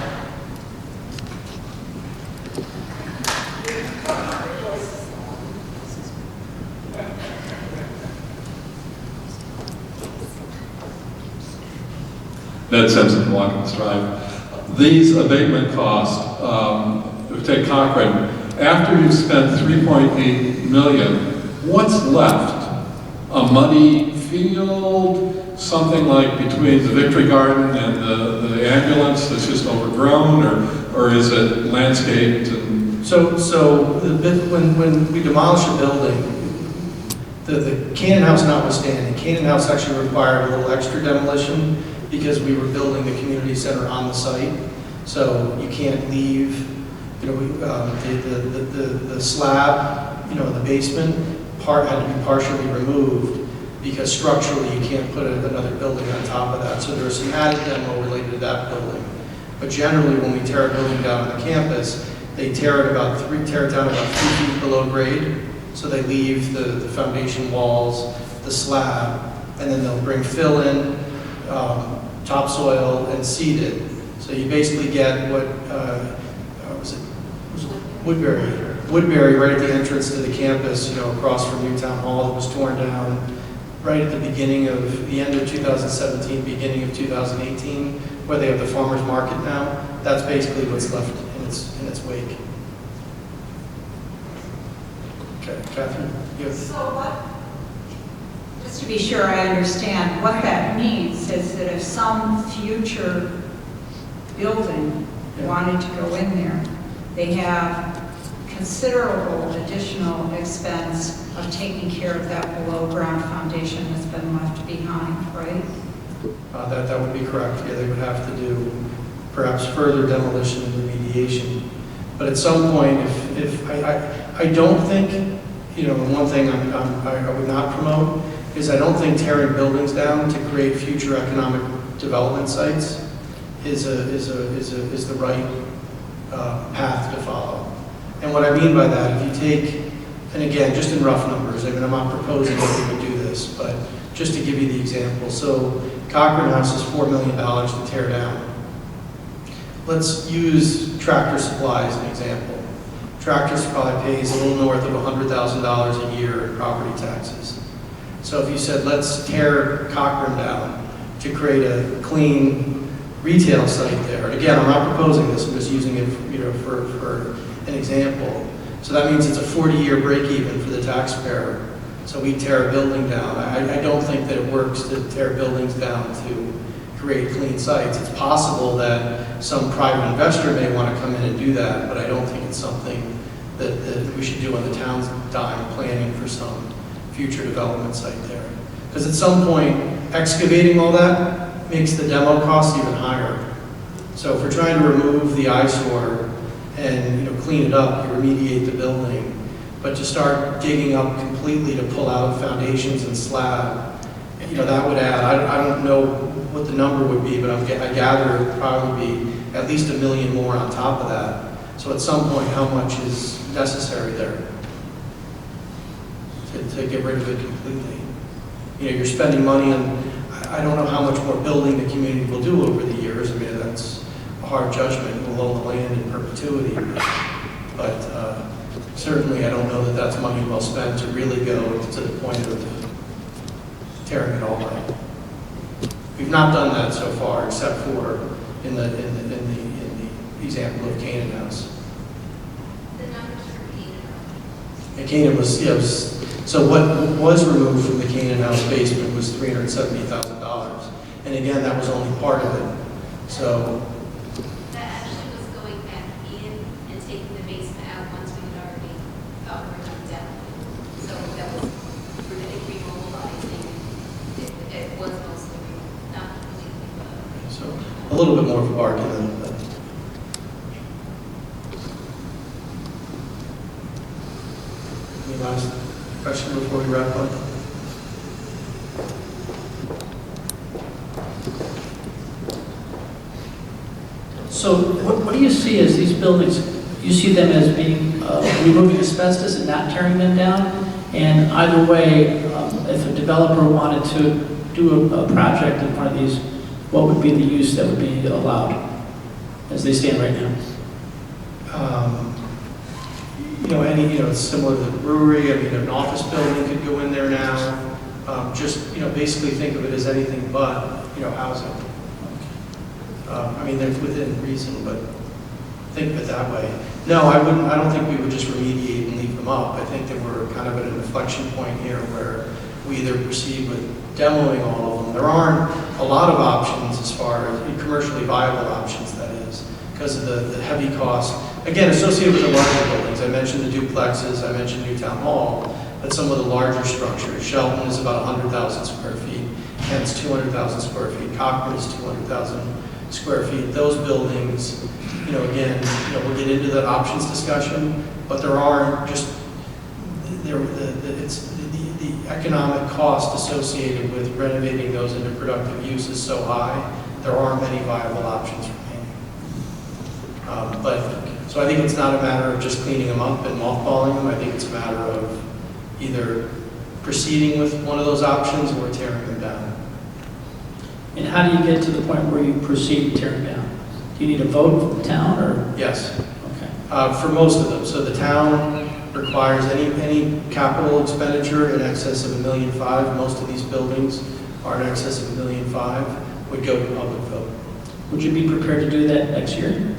Ned Simpson, Watkins Drive. These abatement costs, take Cochrane, after you've spent $3.8 million, what's left? A muddy field, something like between the Victory Garden and the ambulance that's just overgrown, or is it landscaped? And So when we demolish a building, the Cannon House notwithstanding, Cannon House actually required a little extra demolition because we were building the community center on the site. So you can't leave, you know, the slab, you know, in the basement, part had to be partially removed because structurally you can't put another building on top of that. So there was some added demo related to that building. But generally, when we tear a building down on the campus, they tear it down about 3 feet below grade. So they leave the foundation walls, the slab, and then they'll bring fill in, topsoil, and seed it. So you basically get what was it Woodbury right at the entrance to the campus, you know, across from Newtown Hall that was torn down right at the beginning of the end of 2017, beginning of 2018, where they have the farmers market now. That's basically what's left in its wake. Okay, Catherine, you have... So what, just to be sure I understand, what that means is that if some future building wanted to go in there, they have considerable additional expense of taking care of that below ground foundation that's been left behind, right? That would be correct. Yeah, they would have to do perhaps further demolition and remediation. But at some point, if I don't think, you know, one thing I would not promote is I don't think tearing buildings down to create future economic development sites is the right path to follow. And what I mean by that, if you take, and again, just in rough numbers, I mean, I'm not proposing that we would do this, but just to give you the example. So Cochrane House is $4 million to tear down. Let's use Tractor Supply as an example. Tractor Supply pays a little north of $100,000 a year in property taxes. So if you said, let's tear Cochrane down to create a clean retail site there, and again, I'm not proposing this, I'm just using it for an example. So that means it's a 40-year break even for the taxpayer. So we tear a building down. I don't think that it works to tear buildings down to create clean sites. It's possible that some private investor may want to come in and do that, but I don't think it's something that we should do on the town's dime, planning for some future development site there. Because at some point, excavating all that makes the demo cost even higher. So if we're trying to remove the eyesore and clean it up, you remediate the building, but to start digging up completely to pull out foundations and slab, that would add, I don't know what the number would be, but I gather it would probably be at least $1 million more on top of that. So at some point, how much is necessary there to get rid of it completely? You're spending money on, I don't know how much more building the community will do over the years. I mean, that's a hard judgment. We'll own the land in perpetuity. But certainly I don't know that that's money well spent to really go to the point of tearing it all down. We've not done that so far, except for in the example of Canaan House. The numbers for Canaan House. And Canaan was, so what was removed from the Canaan House basement was $370,000. And again, that was only part of it. So That actually was going back in and taking the basement out once we had already thought we were done demoing. So that was remobilizing. It was mostly not completely, but. So a little bit more of a bargain than that. Any last question before we wrap up? So what do you see as these buildings? You see them as being removing asbestos and not tearing them down? And either way, if a developer wanted to do a project in one of these, what would be the use that would be allowed as they stand right now? It's similar to the brewery. I mean, an office building could go in there now. Basically think of it as anything but, housing. I mean, they're within reason, but think of it that way. No, I wouldn't. I don't think we would just remediate and leave them up. I think that we're kind of at an inflection point here where we either proceed with demoing all of them. There aren't a lot of options as far as commercially viable options, that is, because of the heavy cost. Again, associated with the larger buildings. I mentioned the duplexes, I mentioned Newtown Hall, but some of the larger structures. Shelton is about 100,000 square feet, Kent's 200,000 square feet, Cochrane is 200,000 square feet. Those buildings, again, we'll get into the options discussion, but there aren't just, it's the economic cost associated with renovating those into productive use is so high, there aren't many viable options remaining. So I think it's not a matter of just cleaning them up and mothballing them. I think it's a matter of either proceeding with one of those options or tearing them down. And how do you get to the point where you proceed tearing down? Do you need a vote from the town, or? Yes. Okay. For most of them. So the town requires any capital expenditure in excess of $1.5 million. Most of these buildings are in excess of $1.5 million, would go to public vote. Would you be prepared to do that next year?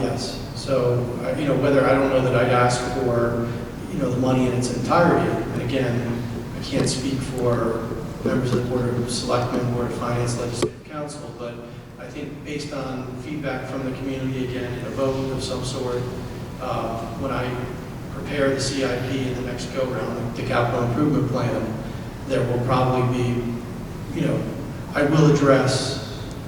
Yes. So, whether, I don't know that I'd ask for, the money in its entirety. And again, I can't speak for members of the Board of Selectmen, Board of Finance, Legislative Council, but I think based on feedback from the community, again, a vote of some sort, when I prepare the CIP in the next go-round, the capital improvement plan, there will probably be, I will address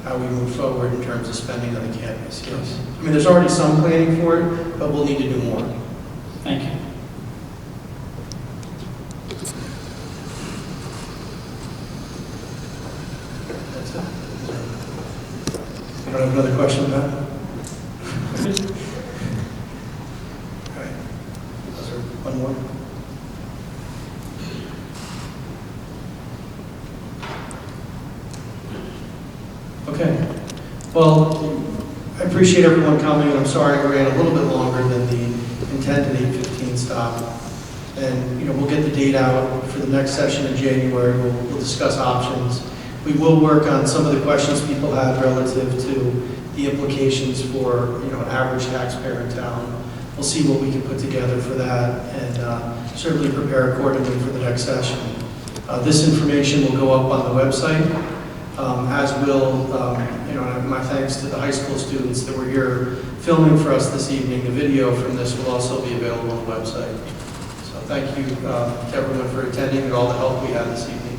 how we move forward in terms of spending on the campus, yes. I mean, there's already some planning for it, but we'll need to do more. Thank you. That's it. You don't have another question, Matt? All right. Is there one more? Okay. Well, I appreciate everyone coming, and I'm sorry I ran a little bit longer than the intended 8:15 stop. And, we'll get the date out for the next session in January. We'll discuss options. We will work on some of the questions people had relative to the implications for, an average taxpayer in town. We'll see what we can put together for that, and certainly prepare accordingly for the next session. This information will go up on the website, as will, my thanks to the high school students that were here filming for us this evening. The video from this will also be available on the website. So thank you to everyone for attending and all the help we had this evening.